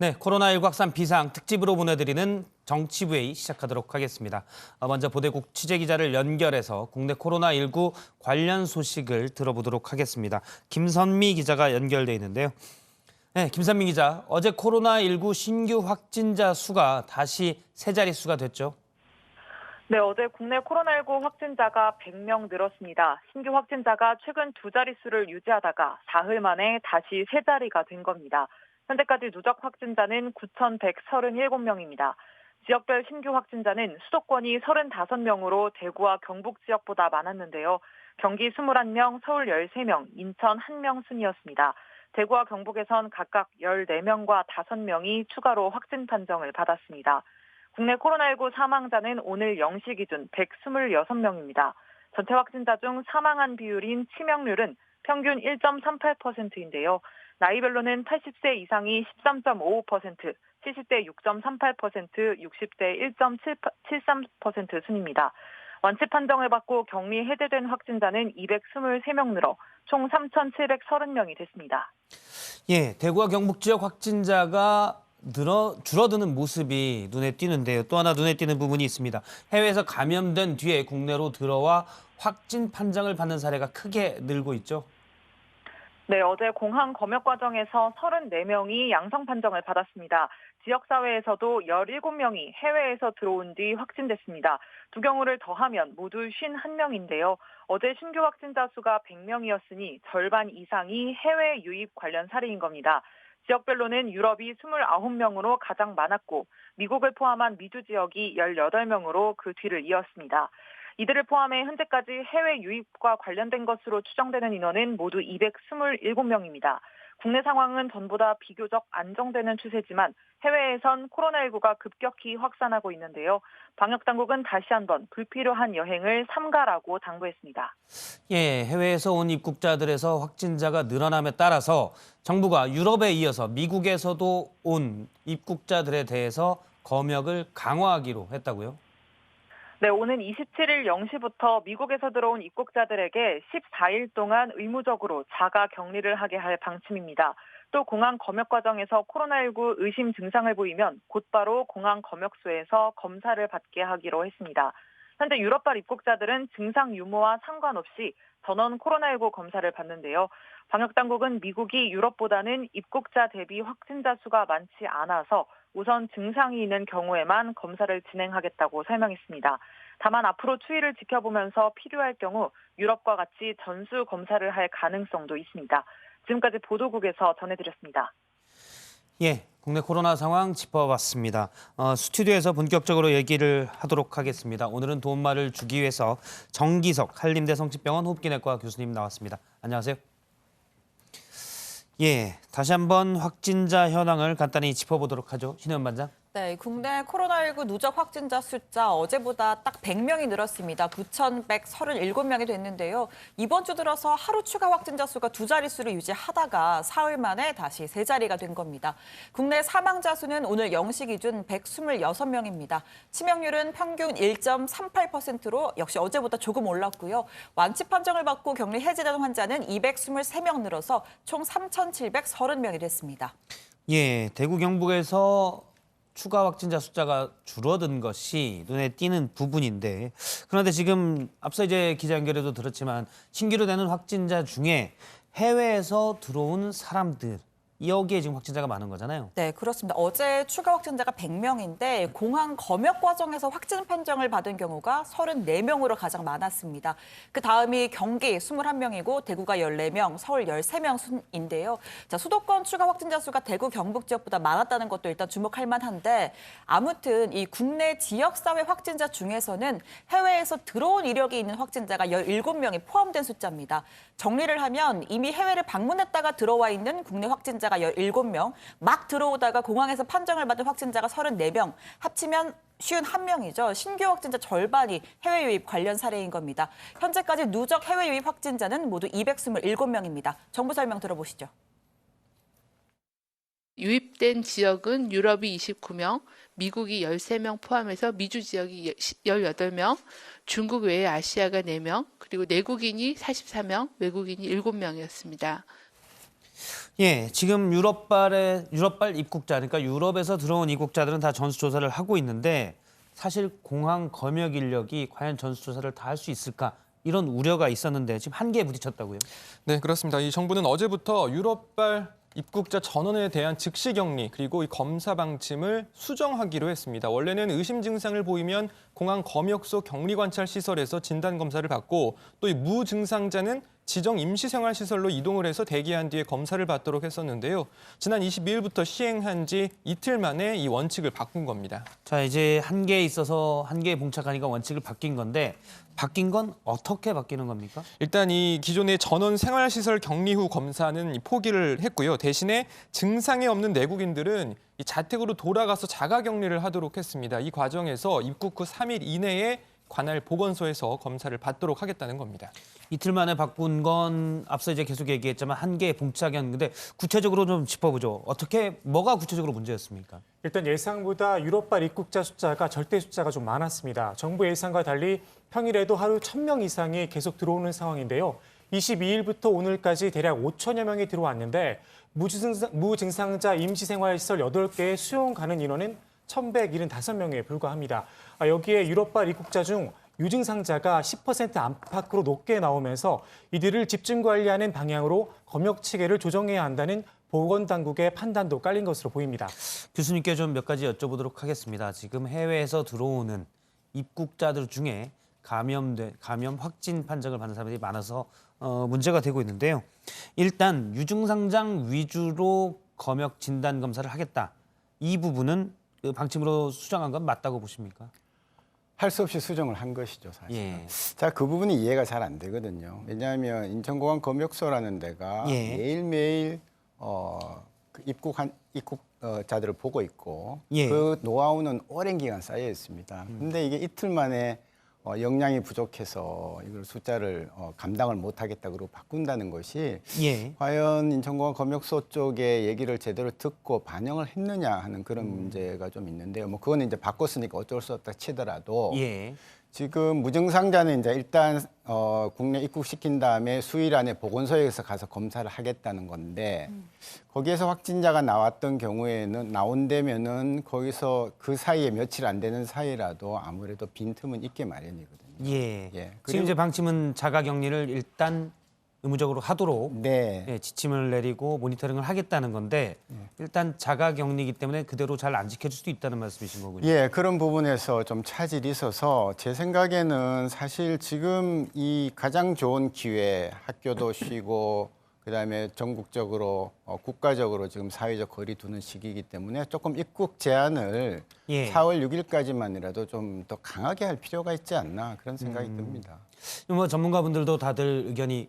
네, 코로나19 확산 비상 특집으로 보내드리는 정치부회의 시작하도록 하겠습니다. 먼저 보도국 취재기자를 연결해서 국내 코로나19 관련 소식을 들어보도록 하겠습니다. 김선미 기자가 연결돼 있는데요. 네, 김선미 기자, 어제 코로나19 신규 확진자 수가 다시 세 자릿수가 됐죠? 네, 어제 국내 코로나19 확진자가 100명 늘었습니다. 신규 확진자가 최근 두 자릿수를 유지하다가 사흘 만에 다시 세 자리가 된 겁니다. 현재까지 누적 확진자는 9,137명입니다. 지역별 신규 확진자는 수도권이 35명으로 대구와 경북 지역보다 많았는데요. 경기 21명, 서울 13명, 인천 1명 순이었습니다. 대구와 경북에선 각각 14명과 5명이 추가로 확진 판정을 받았습니다. 국내 코로나19 사망자는 오늘 0시 기준 126명입니다. 전체 확진자 중 사망한 비율인 치명률은 평균 1.38%인데요. 나이별로는 80세 이상이 13.55%, 70대 6.38%, 60대 1.73% 순입니다. 완치 판정을 받고 격리 해제된 확진자는 223명 늘어 총 3,730명이 됐습니다. 예, 대구와 경북 지역 확진자가 줄어드는 모습이 눈에 띄는데요. 또 하나 눈에 띄는 부분이 있습니다. 해외에서 감염된 뒤에 국내로 들어와 확진 판정을 받는 사례가 크게 늘고 있죠. 네, 어제 공항 검역 과정에서 34명이 양성 판정을 받았습니다. 지역사회에서도 17명이 해외에서 들어온 뒤 확진됐습니다. 두 경우를 더하면 모두 51명인데요. 어제 신규 확진자 수가 100명이었으니 절반 이상이 해외 유입 관련 사례인 겁니다. 지역별로는 유럽이 29명으로 가장 많았고 미국을 포함한 미주 지역이 18명으로 그 뒤를 이었습니다. 이들을 포함해 현재까지 해외 유입과 관련된 것으로 추정되는 인원은 모두 227명입니다. 국내 상황은 전보다 비교적 안정되는 추세지만 해외에선 코로나19가 급격히 확산하고 있는데요. 방역당국은 다시 한번 불필요한 여행을 삼가라고 당부했습니다. 예, 해외에서 온 입국자들에서 확진자가 늘어남에 따라서 정부가 유럽에 이어서 미국에서도 온 입국자들에 대해서 검역을 강화하기로 했다고요? 네, 오는 27일 0시부터 미국에서 들어온 입국자들에게 14일 동안 의무적으로 자가 격리를 하게 할 방침입니다. 또 공항 검역 과정에서 코로나19 의심 증상을 보이면 곧바로 공항 검역소에서 검사를 받게 하기로 했습니다. 현재 유럽발 입국자들은 증상 유무와 상관없이 전원 코로나19 검사를 받는데요. 방역당국은 미국이 유럽보다는 입국자 대비 확진자 수가 많지 않아서 우선 증상이 있는 경우에만 검사를 진행하겠다고 설명했습니다. 다만 앞으로 추이를 지켜보면서 필요할 경우 유럽과 같이 전수 검사를 할 가능성도 있습니다. 지금까지 보도국에서 전해드렸습니다. 예, 국내 코로나 상황 짚어봤습니다. 스튜디오에서 본격적으로 얘기를 하도록 하겠습니다. 오늘은 도움말을 주기 위해서 정기석 한림대 성심병원 호흡기내과 교수님 나왔습니다. 안녕하세요. 예, 다시 한번 확진자 현황을 간단히 짚어보도록 하죠. 신혜원 반장. 네, 국내 코로나19 누적 확진자 숫자 어제보다 딱 100명이 늘었습니다. 9,137명이 됐는데요. 이번 주 들어서 하루 추가 확진자 수가 두 자릿수를 유지하다가 사흘 만에 다시 세 자리가 된 겁니다. 국내 사망자 수는 오늘 0시 기준 126명입니다. 치명률은 평균 1.38%로 역시 어제보다 조금 올랐고요. 완치 판정을 받고 격리 해제된 환자는 223명 늘어서 총 3,730명이 됐습니다. 예, 대구 경북에서 추가 확진자 숫자가 줄어든 것이 눈에 띄는 부분인데, 그런데 지금 앞서 이제 기자 연결에도 들었지만 신규로 되는 확진자 중에 해외에서 들어온 사람들, 여기에 지금 확진자가 많은 거잖아요. 네, 그렇습니다. 어제 추가 확진자가 100명인데 공항 검역 과정에서 확진 판정을 받은 경우가 34명으로 가장 많았습니다. 그 다음이 경기 21명이고 대구가 14명, 서울 13명 순인데요. 자, 수도권 추가 확진자 수가 대구, 경북 지역보다 많았다는 것도 일단 주목할 만한데 아무튼 이 국내 지역사회 확진자 중에서는 해외에서 들어온 이력이 있는 확진자가 17명이 포함된 숫자입니다. 정리를 하면 이미 해외를 방문했다가 들어와 있는 국내 확진자가 17명, 막 들어오다가 공항에서 판정을 받은 확진자가 34명, 합치면 51명이죠. 신규 확진자 절반이 해외 유입 관련 사례인 겁니다. 현재까지 누적 해외 유입 확진자는 모두 227명입니다. 정부 설명 들어보시죠. 유입된 지역은 유럽이 29명, 미국이 13명 포함해서 미주 지역이 18명, 중국 외에 아시아가 4명, 그리고 내국인이 44명, 외국인이 7명이었습니다. 예, 지금 유럽발 입국자, 그러니까 유럽에서 들어온 입국자들은 다 전수조사를 하고 있는데 사실 공항 검역 인력이 과연 전수조사를 다 할 수 있을까? 이런 우려가 있었는데 지금 한계에 부딪혔다고요? 네, 그렇습니다. 이 정부는 어제부터 유럽발 입국자 전원에 대한 즉시 격리 그리고 이 검사 방침을 수정하기로 했습니다. 원래는 의심 증상을 보이면 공항 검역소 격리 관찰 시설에서 진단 검사를 받고 또 이 무증상자는 지정 임시생활시설로 이동을 해서 대기한 뒤에 검사를 받도록 했었는데요. 지난 22일부터 시행한 지 이틀 만에 이 원칙을 바꾼 겁니다. 자, 이제 한계에 있어서 한계에 봉착하니까 원칙을 바뀐 건데 바뀐 건 어떻게 바뀌는 겁니까? 일단 이 기존의 전원 생활시설 격리 후 검사는 포기를 했고요. 대신에 증상이 없는 내국인들은 이 자택으로 돌아가서 자가격리를 하도록 했습니다. 이 과정에서 입국 후 3일 이내에 관할 보건소에서 검사를 받도록 하겠다는 겁니다. 이틀 만에 바꾼 건 앞서 이제 계속 얘기했지만 한계에 봉착이었는데 구체적으로 좀 짚어보죠. 뭐가 구체적으로 문제였습니까? 일단 예상보다 유럽발 입국자 숫자가 절대 숫자가 좀 많았습니다. 정부 예상과 달리 평일에도 하루 1,000명 이상이 계속 들어오는 상황인데요. 22일부터 오늘까지 대략 5천여 명이 들어왔는데 무증상자 임시생활시설 8개에 수용 가능 인원은 1,175명에 불과합니다. 여기에 유럽발 입국자 중 유증상자가 10% 안팎으로 높게 나오면서 이들을 집중 관리하는 방향으로 검역 체계를 조정해야 한다는 보건당국의 판단도 깔린 것으로 보입니다. 교수님께 좀 몇 가지 여쭤보도록 하겠습니다. 지금 해외에서 들어오는 입국자들 중에 감염 확진 판정을 받는 사람들이 많아서 문제가 되고 있는데요. 일단 유증상장 위주로 검역 진단 검사를 하겠다. 이 부분은 그 방침으로 수정한 건 맞다고 보십니까? 할 수 없이 수정을 한 것이죠, 사실. 예. 자, 그 부분이 이해가 잘 안 되거든요. 왜냐하면 인천공항 검역소라는 데가 예. 매일매일 그 입국자들을 보고 있고 예. 그 노하우는 오랜 기간 쌓여 있습니다. 근데 이게 이틀 만에 역량이 부족해서 이걸 숫자를 감당을 못하겠다 그러고 바꾼다는 것이 예. 과연 인천공항 검역소 쪽에 얘기를 제대로 듣고 반영을 했느냐 하는 그런 문제가 좀 있는데요. 뭐 그거는 이제 바꿨으니까 어쩔 수 없다 치더라도 예. 지금 무증상자는 이제 일단 국내 입국시킨 다음에 수일 안에 보건소에서 가서 검사를 하겠다는 건데 거기에서 확진자가 나왔던 경우에는 나온다면은 거기서 그 사이에 며칠 안 되는 사이라도 아무래도 빈틈은 있게 마련이거든요. 예. 예. 지금 이제 방침은 자가격리를 일단 의무적으로 하도록 네. 예, 지침을 내리고 모니터링을 하겠다는 건데 일단 자가격리이기 때문에 그대로 잘 안 지켜줄 수도 있다는 말씀이신 거군요. 예, 그런 부분에서 좀 차질이 있어서 제 생각에는 사실 지금 이 가장 좋은 기회, 학교도 쉬고 그다음에 전국적으로 국가적으로 지금 사회적 거리 두는 시기이기 때문에 조금 입국 제한을 예. 4월 6일까지만이라도 좀 더 강하게 할 필요가 있지 않나 그런 생각이 듭니다. 뭐 전문가분들도 다들 의견이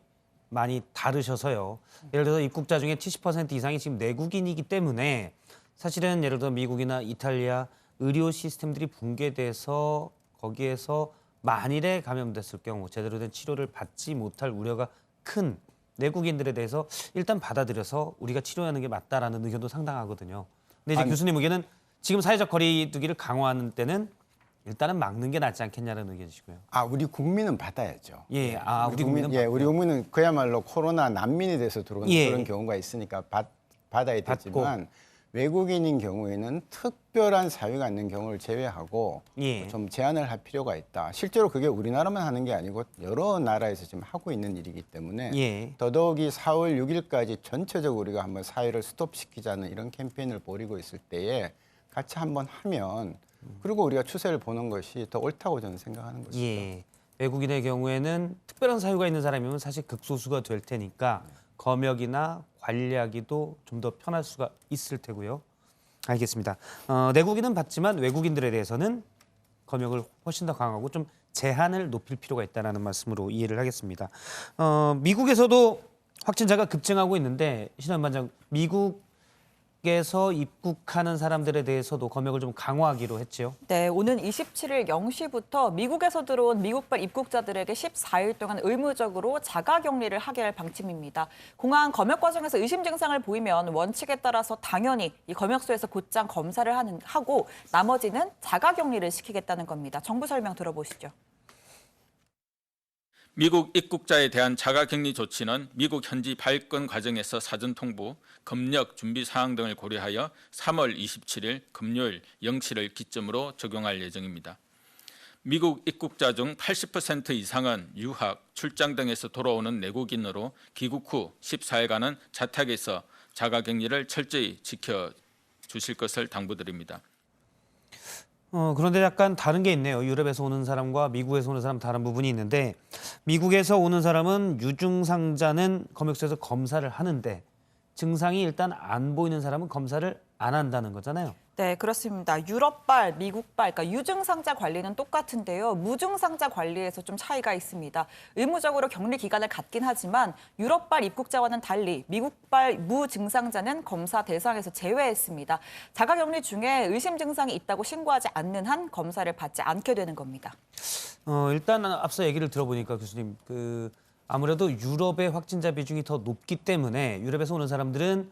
많이 다르셔서요. 예를 들어서 입국자 중에 70% 이상이 지금 내국인이기 때문에 사실은 예를 들어 미국이나 이탈리아 의료 시스템들이 붕괴돼서 거기에서 만일에 감염됐을 경우 제대로 된 치료를 받지 못할 우려가 큰 내국인들에 대해서 일단 받아들여서 우리가 치료하는 게 맞다라는 의견도 상당하거든요. 근데 이제 교수님 의견은 지금 사회적 거리두기를 강화하는 때는 일단은 막는 게 낫지 않겠냐는 의견이시고요. 아, 우리 국민은 받아야죠. 예, 우리 국민은 예, 우리 국민은 그야말로 코로나 난민이 돼서 들어오는 예. 그런 경우가 있으니까 받아야 받고. 되지만 외국인인 경우에는 특별한 사유가 있는 경우를 제외하고 예. 좀 제한을 할 필요가 있다. 실제로 그게 우리나라만 하는 게 아니고 여러 나라에서 지금 하고 있는 일이기 때문에 예. 더더욱이 4월 6일까지 전체적으로 우리가 한번 사회를 스톱시키자는 이런 캠페인을 벌이고 있을 때에 같이 한번 하면 그리고 우리가 추세를 보는 것이 더 옳다고 저는 생각하는 것입니다. 예. 외국인의 경우에는 특별한 사유가 있는 사람이면 사실 극소수가 될 테니까 검역이나 관리하기도 좀 더 편할 수가 있을 테고요. 알겠습니다. 내국인은 받지만 외국인들에 대해서는 검역을 훨씬 더 강하고 좀 제한을 높일 필요가 있다는 말씀으로 이해를 하겠습니다. 미국에서도 확진자가 급증하고 있는데 신한 반장, 미국에서 입국하는 사람들에 대해서도 검역을 좀 강화하기로 했죠. 네, 오는 27일 0시부터 미국에서 들어온 미국발 입국자들에게 14일 동안 의무적으로 자가격리를 하게 할 방침입니다. 공항 검역 과정에서 의심 증상을 보이면 원칙에 따라서 당연히 이 검역소에서 곧장 검사를 하고 나머지는 자가격리를 시키겠다는 겁니다. 정부 설명 들어보시죠. 미국 입국자에 대한 자가격리 조치는 미국 현지 발권 과정에서 사전 통보, 검역 준비 사항 등을 고려하여 3월 27일 금요일 0시를 기점으로 적용할 예정입니다. 미국 입국자 중 80% 이상은 유학, 출장 등에서 돌아오는 내국인으로 귀국 후 14일간은 자택에서 자가격리를 철저히 지켜주실 것을 당부드립니다. 그런데 약간 다른 게 있네요. 유럽에서 오는 사람과 미국에서 오는 사람 다른 부분이 있는데 미국에서 오는 사람은 유증상자는 검역소에서 검사를 하는데 증상이 일단 안 보이는 사람은 검사를 안 한다는 거잖아요. 네, 그렇습니다. 유럽발, 미국발, 그러니까 유증상자 관리는 똑같은데요. 무증상자 관리에서 좀 차이가 있습니다. 의무적으로 격리 기간을 갖긴 하지만 유럽발 입국자와는 달리 미국발 무증상자는 검사 대상에서 제외했습니다. 자가격리 중에 의심 증상이 있다고 신고하지 않는 한 검사를 받지 않게 되는 겁니다. 일단 앞서 얘기를 들어보니까 교수님, 아무래도 유럽의 확진자 비중이 더 높기 때문에 유럽에서 오는 사람들은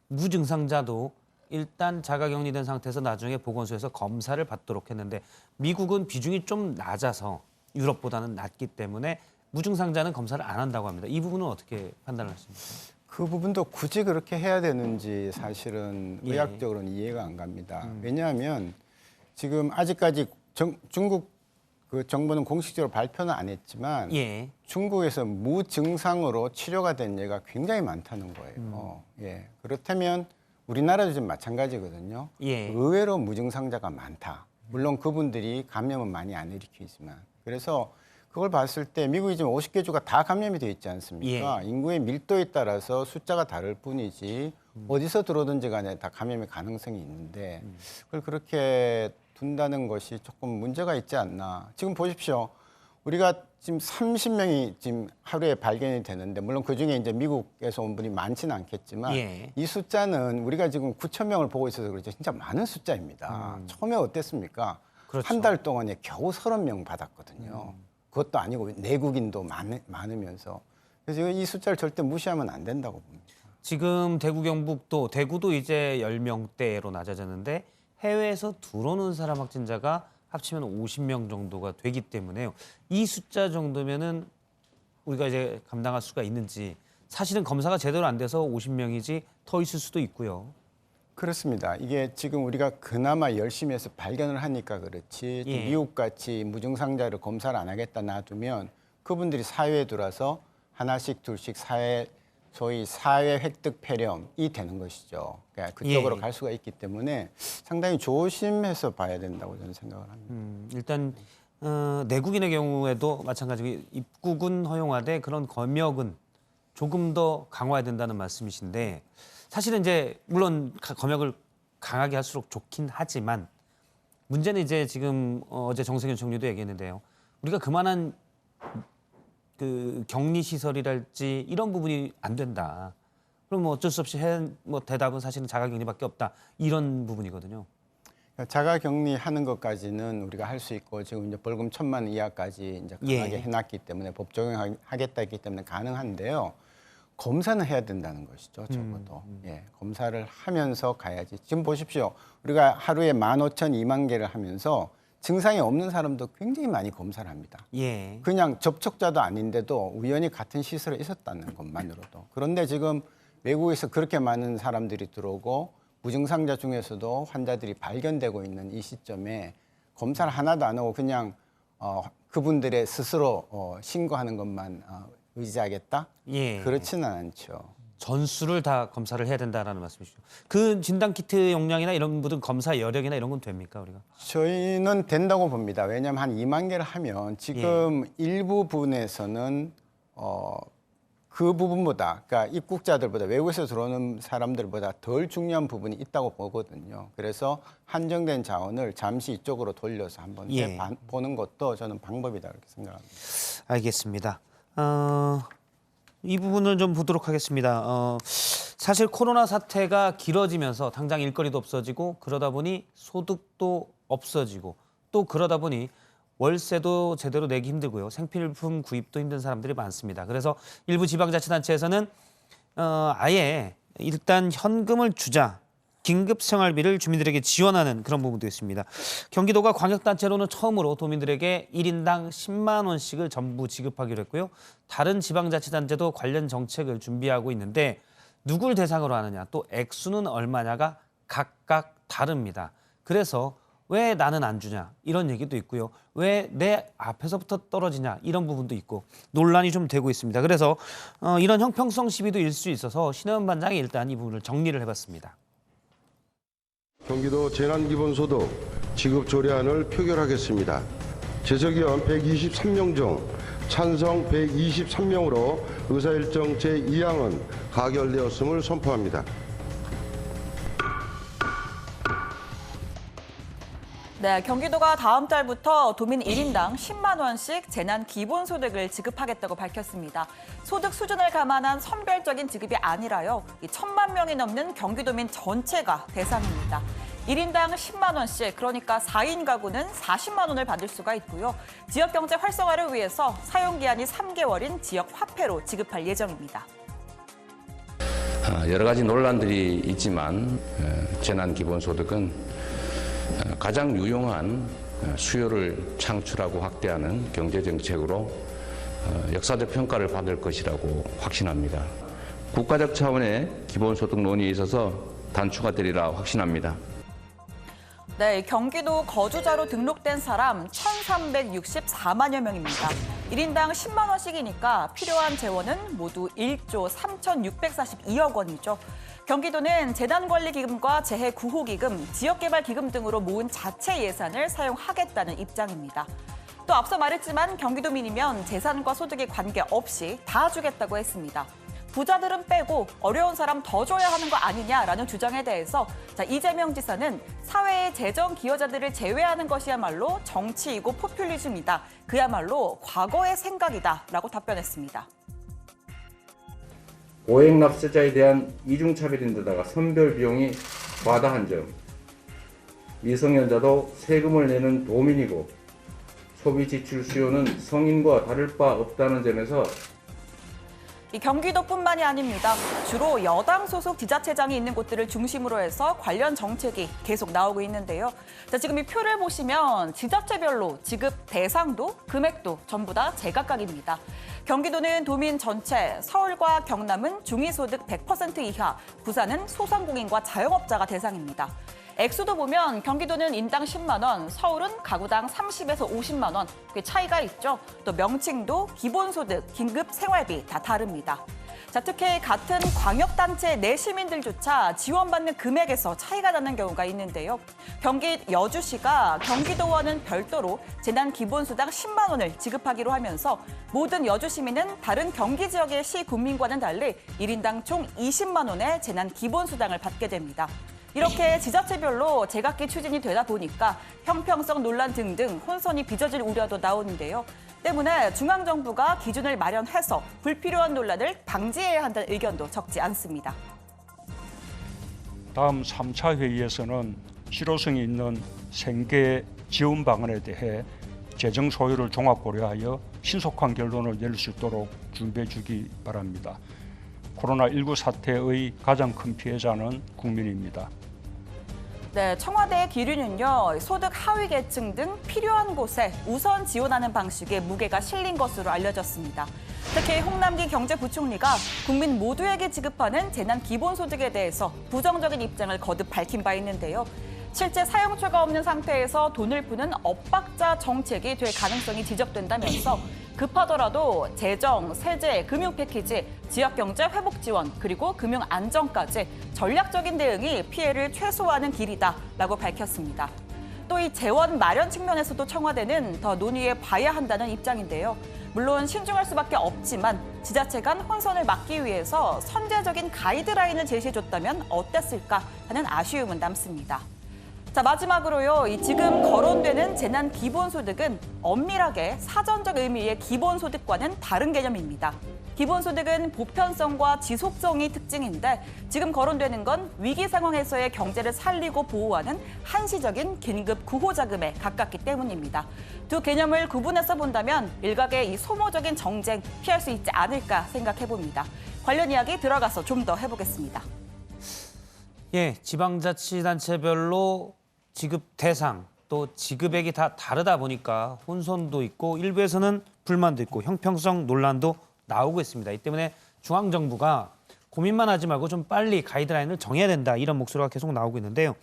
무증상자도 일단 자가격리된 상태에서 나중에 보건소에서 검사를 받도록 했는데 미국은 비중이 좀 낮아서 유럽보다는 낮기 때문에 무증상자는 검사를 안 한다고 합니다. 이 부분은 어떻게 판단을 하십니까? 그 부분도 굳이 그렇게 해야 되는지 사실은 예. 의학적으로는 이해가 안 갑니다. 왜냐하면 지금 아직까지 중국 그 정부는 공식적으로 발표는 안 했지만 예. 중국에서 무증상으로 치료가 된 예가 굉장히 많다는 거예요. 예. 그렇다면 우리나라도 좀 마찬가지거든요. 예. 의외로 무증상자가 많다. 물론 그분들이 감염은 많이 안 일으키지만. 그래서 그걸 봤을 때 미국이 지금 50개 주가 다 감염이 되어 있지 않습니까? 예. 인구의 밀도에 따라서 숫자가 다를 뿐이지 어디서 들어오든지 간에 다 감염의 가능성이 있는데 그걸 그렇게 둔다는 것이 조금 문제가 있지 않나. 지금 보십시오. 우리가 지금 30명이 지금 하루에 발견이 되는데 물론 그중에 이제 미국에서 온 분이 많지는 않겠지만 예. 이 숫자는 우리가 지금 9천 명을 보고 있어서 그렇죠. 진짜 많은 숫자입니다. 처음에 어땠습니까? 그렇죠. 한 달 동안에 겨우 30명 받았거든요. 그것도 아니고 내국인도 많으면서. 그래서 이 숫자를 절대 무시하면 안 된다고 봅니다. 지금 대구 경북도 대구도 이제 10명대로 낮아졌는데 해외에서 들어오는 사람 확진자가 합치면 50명 정도가 되기 때문에요. 이 숫자 정도면은 우리가 이제 감당할 수가 있는지 사실은 검사가 제대로 안 돼서 50명이지 더 있을 수도 있고요. 그렇습니다. 이게 지금 우리가 그나마 열심히 해서 발견을 하니까 그렇지 예. 미국같이 무증상자를 검사를 안 하겠다 놔두면 그분들이 사회에 들어와서 하나씩 둘씩 소위 사회 획득 폐렴이 되는 것이죠. 그러니까 그쪽으로 예. 갈 수가 있기 때문에 상당히 조심해서 봐야 된다고 저는 생각을 합니다. 일단 내국인의 경우에도 마찬가지고 입국은 허용하되 그런 검역은 조금 더 강화해야 된다는 말씀이신데 사실은 이제 물론 검역을 강하게 할수록 좋긴 하지만 문제는 이제 지금 어제 정세균 총리도 얘기했는데요. 우리가 그만한 그 격리 시설이랄지 이런 부분이 안 된다. 그럼 뭐 어쩔 수 없이 대답은 사실은 자가격리밖에 없다. 이런 부분이거든요. 자가격리하는 것까지는 우리가 할 수 있고 지금 이제 벌금 1,000만 원 이하까지 이제 강하게 예. 해놨기 때문에 법 적용하겠다 했기 때문에 가능한데요. 검사는 해야 된다는 것이죠, 적어도. 예, 검사를 하면서 가야지. 지금 보십시오. 우리가 하루에 15,000, 2만 개를 하면서 증상이 없는 사람도 굉장히 많이 검사를 합니다. 예. 그냥 접촉자도 아닌데도 우연히 같은 시설에 있었다는 것만으로도. 그런데 지금 외국에서 그렇게 많은 사람들이 들어오고 무증상자 중에서도 환자들이 발견되고 있는 이 시점에 검사를 하나도 안 하고 그냥 그분들의 스스로 신고하는 것만 의지하겠다? 예. 그렇지는 않죠. 전수를 다 검사를 해야 된다라는 말씀이시죠. 그 진단 키트 용량이나 이런 모든 검사 여력이나 이런 건 됩니까 우리가? 저희는 된다고 봅니다. 왜냐하면 한 2만 개를 하면 지금 일부 분에서는 그 부분보다, 그러니까 입국자들보다 외국에서 들어오는 사람들보다 덜 중요한 부분이 있다고 보거든요. 그래서 한정된 자원을 잠시 이쪽으로 돌려서 한번 예. 보는 것도 저는 방법이다 이렇게 생각합니다. 알겠습니다. 이 부분을 좀 보도록 하겠습니다. 사실 코로나 사태가 길어지면서 당장 일거리도 없어지고 그러다 보니 소득도 없어지고 또 그러다 보니 월세도 제대로 내기 힘들고요. 생필품 구입도 힘든 사람들이 많습니다. 그래서 일부 지방자치단체에서는 아예 일단 현금을 주자. 긴급 생활비를 주민들에게 지원하는 그런 부분도 있습니다. 경기도가 광역단체로는 처음으로 도민들에게 1인당 10만 원씩을 전부 지급하기로 했고요. 다른 지방자치단체도 관련 정책을 준비하고 있는데 누굴 대상으로 하느냐, 또 액수는 얼마냐가 각각 다릅니다. 그래서 왜 나는 안 주냐 이런 얘기도 있고요. 왜 내 앞에서부터 떨어지냐 이런 부분도 있고 논란이 좀 되고 있습니다. 그래서 이런 형평성 시비도 일 수 있어서 신혜원 반장이 일단 이 부분을 정리를 해봤습니다. 경기도 재난기본소득 지급 조례안을 표결하겠습니다. 재석위원 123명 중 찬성 123명으로 의사일정 제2항은 가결되었음을 선포합니다. 네, 경기도가 다음 달부터 도민 1인당 10만 원씩 재난 기본소득을 지급하겠다고 밝혔습니다. 소득 수준을 감안한 선별적인 지급이 아니라요. 1,000만 명이 넘는 경기도민 전체가 대상입니다. 1인당 10만 원씩, 그러니까 4인 가구는 40만 원을 받을 수가 있고요. 지역 경제 활성화를 위해서 사용 기한이 3개월인 지역 화폐로 지급할 예정입니다. 여러 가지 논란들이 있지만 재난 기본소득은 가장 유용한 수요를 창출하고 확대하는 경제정책으로 역사적 평가를 받을 것이라고 확신합니다. 국가적 차원의 기본소득 논의에 있어서 단추가 되리라 확신합니다. 네, 경기도 거주자로 등록된 사람 1,364만여 명입니다. 1인당 10만 원씩이니까 필요한 재원은 모두 1조 3,642억 원이죠. 경기도는 재난관리기금과 재해구호기금, 지역개발기금 등으로 모은 자체 예산을 사용하겠다는 입장입니다. 또 앞서 말했지만 경기도민이면 재산과 소득에 관계없이 다 주겠다고 했습니다. 부자들은 빼고 어려운 사람 더 줘야 하는 거 아니냐라는 주장에 대해서 이재명 지사는 사회의 재정 기여자들을 제외하는 것이야말로 정치이고 포퓰리즘이다. 그야말로 과거의 생각이다라고 답변했습니다. 고액 납세자에 대한 이중차별인데다가 선별 비용이 과다한 점, 미성년자도 세금을 내는 도민이고 소비 지출 수요는 성인과 다를 바 없다는 점에서 이 경기도뿐만이 아닙니다. 주로 여당 소속 지자체장이 있는 곳들을 중심으로 해서 관련 정책이 계속 나오고 있는데요. 지금 이 표를 보시면 지자체별로 지급 대상도 금액도 전부 다 제각각입니다. 경기도는 도민 전체, 서울과 경남은 중위소득 100% 이하, 부산은 소상공인과 자영업자가 대상입니다. 액수도 보면 경기도는 인당 10만 원, 서울은 가구당 30에서 50만 원. 그 차이가 있죠. 또 명칭도 기본소득, 긴급 생활비 다 다릅니다. 특히 같은 광역단체 내 시민들조차 지원받는 금액에서 차이가 나는 경우가 있는데요. 경기 여주시가 경기도와는 별도로 재난 기본수당 10만 원을 지급하기로 하면서 모든 여주 시민은 다른 경기 지역의 시 군민과는 달리 1인당 총 20만 원의 재난 기본수당을 받게 됩니다. 이렇게 지자체별로 제각기 추진이 되다 보니까 형평성 논란 등등 혼선이 빚어질 우려도 나오는데요. 때문에 중앙정부가 기준을 마련해서 불필요한 논란을 방지해야 한다는 의견도 적지 않습니다. 다음 3차 회의에서는 실효성이 있는 생계 지원 방안에 대해 재정 소요를 종합 고려하여 신속한 결론을 낼 수 있도록 준비해 주기 바랍니다. 코로나19 사태의 가장 큰 피해자는 국민입니다. 네, 청와대의 기류는요, 소득 하위 계층 등 필요한 곳에 우선 지원하는 방식의 무게가 실린 것으로 알려졌습니다. 특히 홍남기 경제부총리가 국민 모두에게 지급하는 재난 기본소득에 대해서 부정적인 입장을 거듭 밝힌 바 있는데요. 실제 사용처가 없는 상태에서 돈을 푸는 엇박자 정책이 될 가능성이 지적된다면서 급하더라도 재정, 세제, 금융 패키지, 지역경제 회복 지원, 그리고 금융 안정까지 전략적인 대응이 피해를 최소화하는 길이다라고 밝혔습니다. 또 이 재원 마련 측면에서도 청와대는 더 논의해 봐야 한다는 입장인데요. 물론 신중할 수밖에 없지만 지자체 간 혼선을 막기 위해서 선제적인 가이드라인을 제시해줬다면 어땠을까 하는 아쉬움은 남습니다. 자, 마지막으로요. 이 지금 거론되는 재난 기본소득은 엄밀하게 사전적 의미의 기본소득과는 다른 개념입니다. 기본소득은 보편성과 지속성이 특징인데 지금 거론되는 건 위기 상황에서의 경제를 살리고 보호하는 한시적인 긴급 구호자금에 가깝기 때문입니다. 두 개념을 구분해서 본다면 일각의 이 소모적인 정쟁 피할 수 있지 않을까 생각해봅니다. 관련 이야기 들어가서 좀 더 해보겠습니다. 예, 지방자치단체별로 지급 대상 또 지급액이 다 다르다 보니까 혼선도 있고 일부에서는 불만도 있고 형평성 논란도 나오고 있습니다. 이 때문에 중앙정부가 고민만 하지 말고 좀 빨리 가이드라인을 정해야 된다 이런 목소리가 계속 나오고 있는데요.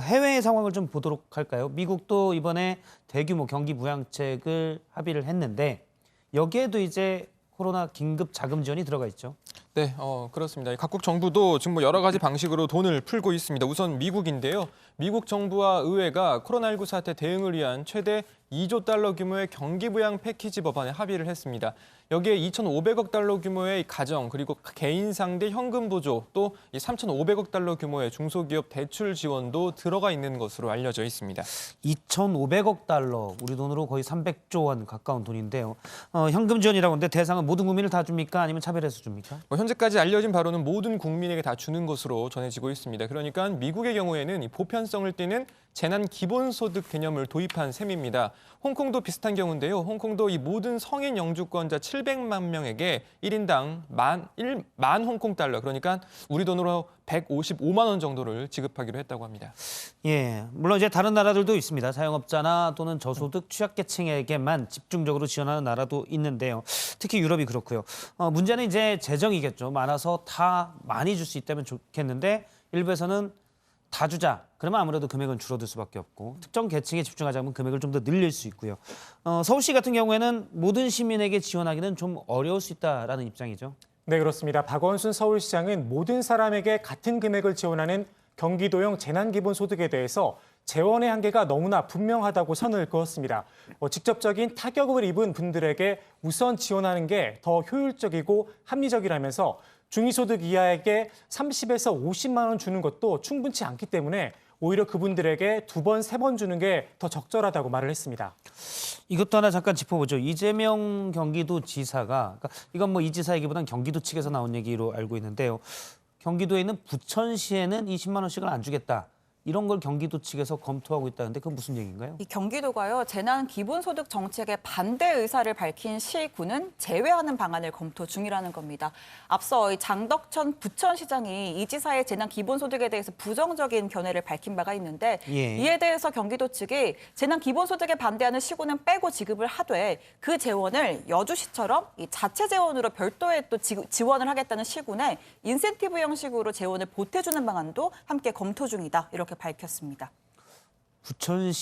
해외 상황을 좀 보도록 할까요? 미국도 이번에 대규모 경기 부양책을 합의를 했는데 여기에도 이제 코로나 긴급 자금 지원이 들어가 있죠. 네, 그렇습니다. 각국 정부도 지금 뭐 여러 가지 방식으로 돈을 풀고 있습니다. 우선 미국인데요. 미국 정부와 의회가 코로나19 사태 대응을 위한 최대 2조 달러 규모의 경기부양 패키지 법안에 합의를 했습니다. 여기에 2,500억 달러 규모의 가정 그리고 개인 상대 현금 보조 또 3,500억 달러 규모의 중소기업 대출 지원도 들어가 있는 것으로 알려져 있습니다. 2,500억 달러, 우리 돈으로 거의 300조 원 가까운 돈인데요. 현금 지원이라고 하는데 대상은 모든 국민을 다 줍니까? 아니면 차별해서 줍니까? 현재까지 알려진 바로는 모든 국민에게 다 주는 것으로 전해지고 있습니다. 그러니까 미국의 경우에는 이 보편성을 띠는 재난 기본소득 개념을 도입한 셈입니다. 홍콩도 비슷한 경우인데요. 홍콩도 이 모든 성인 영주권자 700만 명에게 1인당 만 홍콩 달러, 그러니까 우리 돈으로 155만 원 정도를 지급하기로 했다고 합니다. 예, 물론 이제 다른 나라들도 있습니다. 자영업자나 또는 저소득 취약계층에게만 집중적으로 지원하는 나라도 있는데요. 특히 유럽이 그렇고요. 문제는 이제 재정이겠죠. 많아서 다 많이 줄 수 있다면 좋겠는데 일부에서는 다 주자. 그러면 아무래도 금액은 줄어들 수밖에 없고 특정 계층에 집중하자면 금액을 좀 더 늘릴 수 있고요. 서울시 같은 경우에는 모든 시민에게 지원하기는 좀 어려울 수 있다라는 입장이죠. 네, 그렇습니다. 박원순 서울시장은 모든 사람에게 같은 금액을 지원하는 경기도형 재난기본소득에 대해서 재원의 한계가 너무나 분명하다고 선을 그었습니다. 직접적인 타격을 입은 분들에게 우선 지원하는 게 더 효율적이고 합리적이라면서 중위소득 이하에게 30에서 50만 원 주는 것도 충분치 않기 때문에 오히려 그분들에게 2번, 3번 주는 게 더 적절하다고 말을 했습니다. 이것도 하나 잠깐 짚어보죠. 이재명 경기도지사가, 그러니까 이건 뭐 이 지사이기보다는 경기도 측에서 나온 얘기로 알고 있는데요. 경기도에 있는 부천시에는 20만 원씩을 안 주겠다. 이런 걸 경기도 측에서 검토하고 있다는데 그건 무슨 얘기인가요? 이 경기도가요, 재난 기본소득 정책에 반대 의사를 밝힌 시군은 제외하는 방안을 검토 중이라는 겁니다. 앞서 장덕천 부천시장이 이 지사의 재난 기본소득에 대해서 부정적인 견해를 밝힌 바가 있는데 예. 이에 대해서 경기도 측이 재난 기본소득에 반대하는 시군은 빼고 지급을 하되 그 재원을 여주시처럼 이 자체 재원으로 별도의 또 지원을 하겠다는 시군에 인센티브 형식으로 재원을 보태주는 방안도 함께 검토 중이다. 이렇게 밝혔습니다. 부천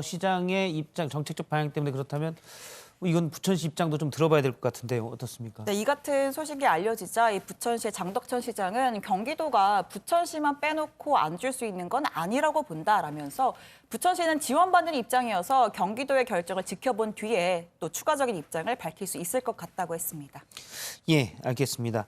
시장의 입장, 정책적 방향 때문에 그렇다면 이건 부천시 입장도 좀 들어봐야 될 것 같은데요. 어떻습니까? 네, 이 같은 소식이 알려지자 이 부천시의 장덕천 시장은 경기도가 부천시만 빼놓고 안 줄 수 있는 건 아니라고 본다라면서 부천시는 지원받는 입장이어서 경기도의 결정을 지켜본 뒤에 또 추가적인 입장을 밝힐 수 있을 것 같다고 했습니다. 예, 알겠습니다.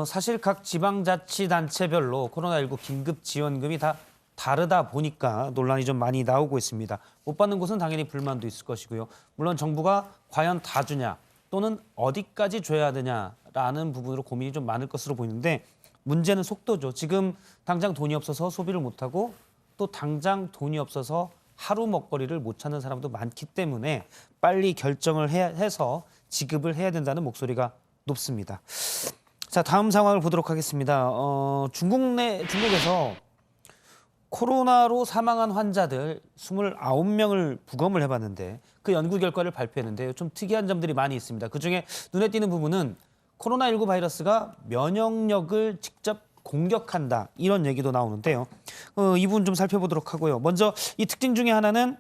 사실 각 지방자치단체별로 코로나19 긴급 지원금이 다 다르다 보니까 논란이 좀 많이 나오고 있습니다. 못 받는 곳은 당연히 불만도 있을 것이고요. 물론 정부가 과연 다 주냐 또는 어디까지 줘야 되냐라는 부분으로 고민이 좀 많을 것으로 보이는데 문제는 속도죠. 지금 당장 돈이 없어서 소비를 못하고 또 당장 돈이 없어서 하루 먹거리를 못 찾는 사람도 많기 때문에 빨리 결정을 해서 지급을 해야 된다는 목소리가 높습니다. 자, 다음 상황을 보도록 하겠습니다. 중국에서 코로나로 사망한 환자들 29명을 부검을 해봤는데 그 연구 결과를 발표했는데요. 좀 특이한 점들이 많이 있습니다. 그중에 눈에 띄는 부분은 코로나19 바이러스가 면역력을 직접 공격한다. 이런 얘기도 나오는데요. 이 부분 좀 살펴보도록 하고요. 먼저 이 특징 중에 하나는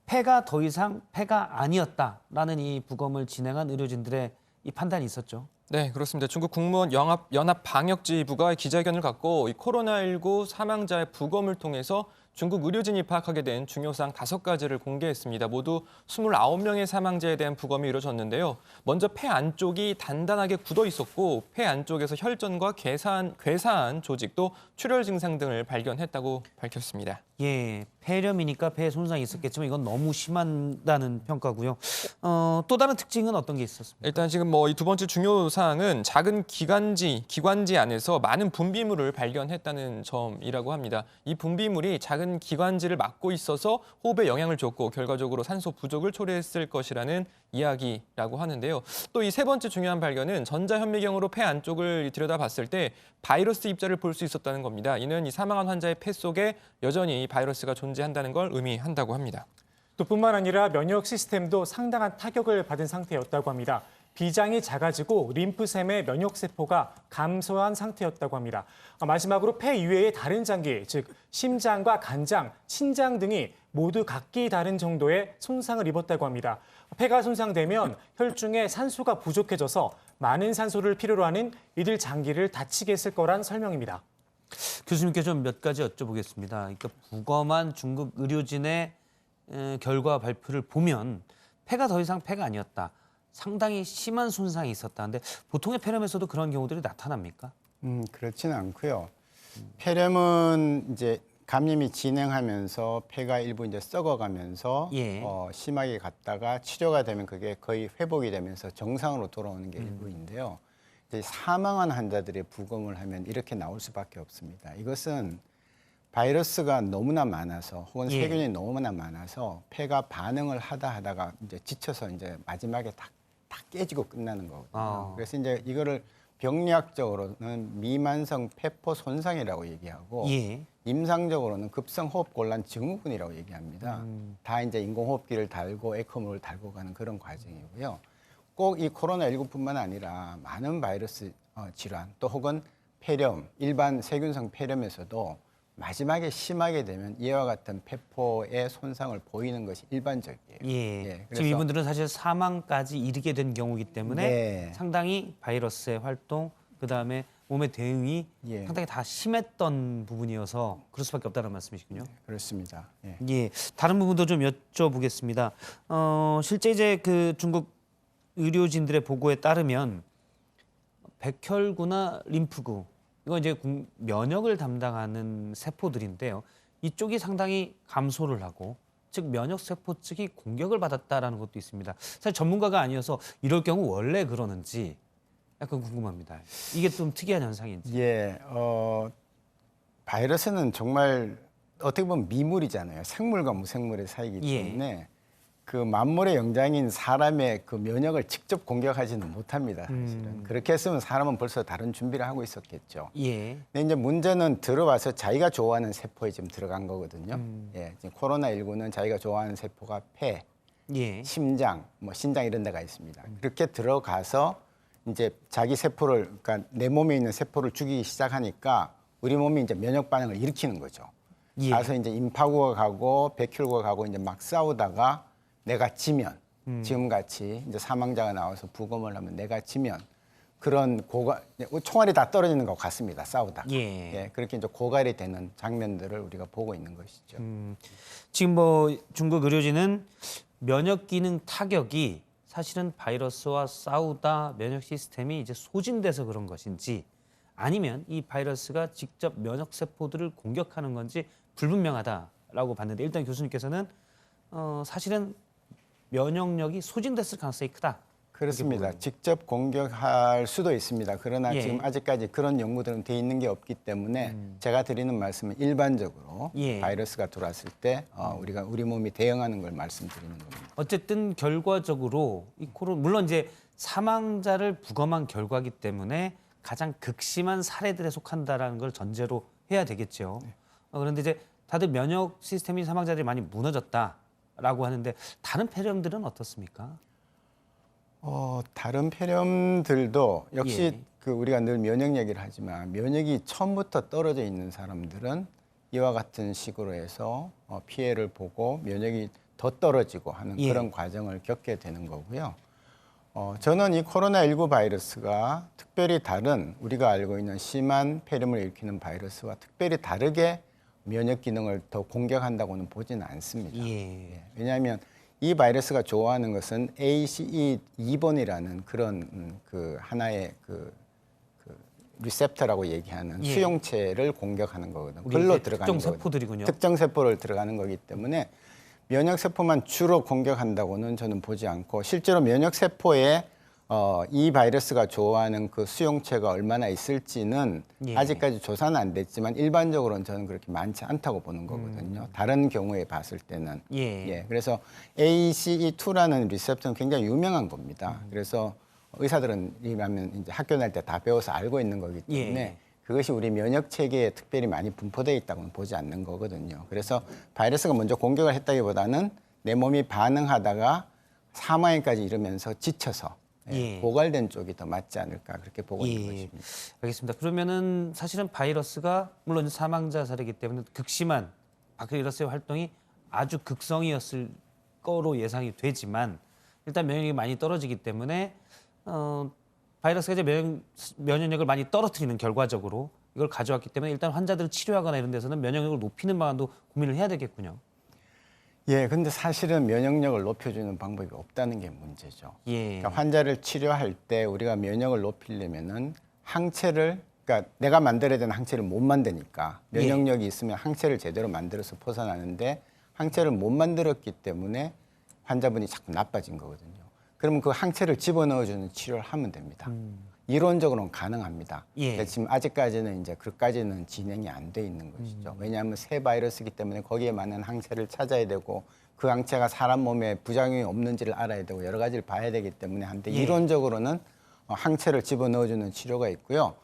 폐가 더 이상 폐가 아니었다라는 이 부검을 진행한 의료진들의 이 판단이 있었죠. 네, 그렇습니다. 중국 국무원 연합방역지부가 기자회견을 갖고 이 코로나19 사망자의 부검을 통해서 중국 의료진이 파악하게 된 중요사항 5가지를 공개했습니다. 모두 29명의 사망자에 대한 부검이 이루어졌는데요. 먼저 폐 안쪽이 단단하게 굳어 있었고 폐 안쪽에서 혈전과 괴사한 조직 또 출혈 증상 등을 발견했다고 밝혔습니다. 예, 폐렴이니까 폐에 손상이 있었겠지만 이건 너무 심하다는 평가고요. 또 다른 특징은 어떤 게 있었습니까? 일단 지금 이 두 번째 중요 사항은 작은 기관지 안에서 많은 분비물을 발견했다는 점이라고 합니다. 이 분비물이 작은 작은 기관지를 막고 있어서 호흡에 영향을 줬고 결과적으로 산소 부족을 초래했을 것이라는 이야기라고 하는데요. 또 이 세 번째 중요한 발견은 전자현미경으로 폐 안쪽을 들여다봤을 때 바이러스 입자를 볼 수 있었다는 겁니다. 이는 이 사망한 환자의 폐 속에 여전히 바이러스가 존재한다는 걸 의미한다고 합니다. 또 뿐만 아니라 면역 시스템도 상당한 타격을 받은 상태였다고 합니다. 비장이 작아지고 림프샘의 면역세포가 감소한 상태였다고 합니다. 마지막으로 폐 이외의 다른 장기, 즉 심장과 간장, 신장 등이 모두 각기 다른 정도의 손상을 입었다고 합니다. 폐가 손상되면 혈중에 산소가 부족해져서 많은 산소를 필요로 하는 이들 장기를 다치게 했을 거란 설명입니다. 교수님께 좀 몇 가지 여쭤보겠습니다. 그러니까 부검한 중국 의료진의 결과 발표를 보면 폐가 더 이상 폐가 아니었다. 상당히 심한 손상이 있었다는데 보통의 폐렴에서도 그런 경우들이 나타납니까? 그렇지는 않고요. 폐렴은 이제 감염이 진행하면서 폐가 일부 이제 썩어가면서 예. 심하게 갔다가 치료가 되면 그게 거의 회복이 되면서 정상으로 돌아오는 게 일부인데요. 이제 사망한 환자들의 부검을 하면 이렇게 나올 수밖에 없습니다. 이것은 바이러스가 너무나 많아서 혹은 예. 세균이 너무나 많아서 폐가 반응을 하다가 이제 지쳐서 이제 마지막에 다 깨지고 끝나는 거거든요. 그래서 이제 이거를 병리학적으로는 미만성 폐포 손상이라고 얘기하고 예. 임상적으로는 급성호흡곤란 증후군이라고 얘기합니다. 다 이제 인공호흡기를 달고 에코모를 달고 가는 그런 과정이고요. 꼭 이 코로나19뿐만 아니라 많은 바이러스 질환 또 혹은 폐렴, 일반 세균성 폐렴에서도 마지막에 심하게 되면 이와 같은 폐포의 손상을 보이는 것이 일반적이에요. 예. 예, 지금 이분들은 사실 사망까지 이르게 된 경우이기 때문에 네. 상당히 바이러스의 활동, 그다음에 몸의 대응이 예. 상당히 다 심했던 부분이어서 그럴 수밖에 없다는 말씀이시군요. 그렇습니다. 예. 예. 다른 부분도 좀 여쭤보겠습니다. 실제 이제 그 중국 의료진들의 보고에 따르면 백혈구나 림프구 이건 이제 면역을 담당하는 세포들인데요. 이쪽이 상당히 감소를 하고 즉 면역 세포 측이 공격을 받았다라는 것도 있습니다. 사실 전문가가 아니어서 이럴 경우 원래 그러는지 약간 궁금합니다. 이게 좀 특이한 현상인지. 예, 바이러스는 정말 어떻게 보면 미물이잖아요. 생물과 무생물의 사이이기 예. 때문에 그 만물의 영장인 사람의 그 면역을 직접 공격하지는 못합니다. 사실은. 그렇게 했으면 사람은 벌써 다른 준비를 하고 있었겠죠. 예. 근데 이제 문제는 들어와서 자기가 좋아하는 세포에 지금 들어간 거거든요. 예, 지금 코로나19는 자기가 좋아하는 세포가 폐, 예. 심장, 뭐 신장 이런 데가 있습니다. 그렇게 들어가서 이제 자기 세포를, 그러니까 내 몸에 있는 세포를 죽이기 시작하니까 우리 몸이 이제 면역 반응을 일으키는 거죠. 예. 가서 이제 임파구가 가고 백혈구가 가고 이제 막 싸우다가 내가 지면 지금같이 이제 사망자가 나와서 부검을 하면 내가 지면 그런 총알이 다 떨어지는 것 같습니다. 싸우다가. 예. 예, 그렇게 이제 고갈이 되는 장면들을 우리가 보고 있는 것이죠. 지금 뭐 중국 의료진은 면역 기능 타격이 사실은 바이러스와 싸우다 면역 시스템이 이제 소진돼서 그런 것인지 아니면 이 바이러스가 직접 면역 세포들을 공격하는 건지 불분명하다라고 봤는데 일단 교수님께서는 사실은 면역력이 소진됐을 가능성이 크다. 그렇습니다. 직접 공격할 수도 있습니다. 그러나 예. 지금 아직까지 그런 연구들은 돼 있는 게 없기 때문에 제가 드리는 말씀은 일반적으로 예. 바이러스가 들어왔을 때 우리가 우리 몸이 대응하는 걸 말씀드리는 겁니다. 어쨌든 결과적으로 이 물론 이제 사망자를 부검한 결과이기 때문에 가장 극심한 사례들에 속한다라는 걸 전제로 해야 되겠죠. 네. 그런데 이제 다들 면역 시스템이 사망자들이 많이 무너졌다라고 하는데 다른 폐렴들은 어떻습니까? 다른 폐렴들도 역시 예. 그 우리가 늘 면역 얘기를 하지만 면역이 처음부터 떨어져 있는 사람들은 이와 같은 식으로 해서 피해를 보고 면역이 더 떨어지고 하는 예. 그런 과정을 겪게 되는 거고요. 저는 이 코로나19 바이러스가 특별히 다른 우리가 알고 있는 심한 폐렴을 일으키는 바이러스와 특별히 다르게 면역 기능을 더 공격한다고는 보지는 않습니다. 예. 왜냐하면 이 바이러스가 좋아하는 것은 ACE2번이라는 그런 그 하나의 그 리셉터라고 얘기하는 예. 수용체를 공격하는 거거든요. 우리 글로 이제 들어가는 특정 세포들이군요. 특정 세포를 들어가는 거기 때문에 면역 세포만 주로 공격한다고는 저는 보지 않고 실제로 면역 세포의 이 바이러스가 좋아하는 그 수용체가 얼마나 있을지는 예. 아직까지 조사는 안 됐지만 일반적으로는 저는 그렇게 많지 않다고 보는 거거든요. 다른 경우에 봤을 때는. 예. 그래서 ACE2라는 리셉터는 굉장히 유명한 겁니다. 그래서 의사들은 이라면 이제 학교 다닐 때 다 배워서 알고 있는 거기 때문에 예. 그것이 우리 면역 체계에 특별히 많이 분포되어 있다고는 보지 않는 거거든요. 그래서 바이러스가 먼저 공격을 했다기보다는 내 몸이 반응하다가 사망에까지 이르면서 지쳐서 예. 고갈된 쪽이 더 맞지 않을까 그렇게 보고 있는 예. 것입니다. 알겠습니다. 그러면은 사실은 바이러스가 물론 사망자 사례이기 때문에 극심한 바이러스의 활동이 아주 극성이었을 거로 예상이 되지만 일단 면역력이 많이 떨어지기 때문에 바이러스가 이제 면역력을 많이 떨어뜨리는 결과적으로 이걸 가져왔기 때문에 일단 환자들을 치료하거나 이런 데서는 면역력을 높이는 방안도 고민을 해야 되겠군요. 예, 근데 사실은 면역력을 높여주는 방법이 없다는 게 문제죠. 예. 그러니까 환자를 치료할 때 우리가 면역을 높이려면은 항체를, 그러니까 내가 만들어야 되는 항체를 못 만드니까 면역력이 있으면 항체를 제대로 만들어서 포산하는데 항체를 못 만들었기 때문에 환자분이 자꾸 나빠진 거거든요. 그러면 그 항체를 집어넣어주는 치료를 하면 됩니다. 이론적으로는 가능합니다. 예. 근데 지금 아직까지는 이제 그까지는 진행이 안 돼 있는 것이죠. 왜냐하면 새 바이러스이기 때문에 거기에 맞는 항체를 찾아야 되고 그 항체가 사람 몸에 부작용이 없는지를 알아야 되고 여러 가지를 봐야 되기 때문에 한데 예. 이론적으로는 항체를 집어넣어주는 치료가 있고요.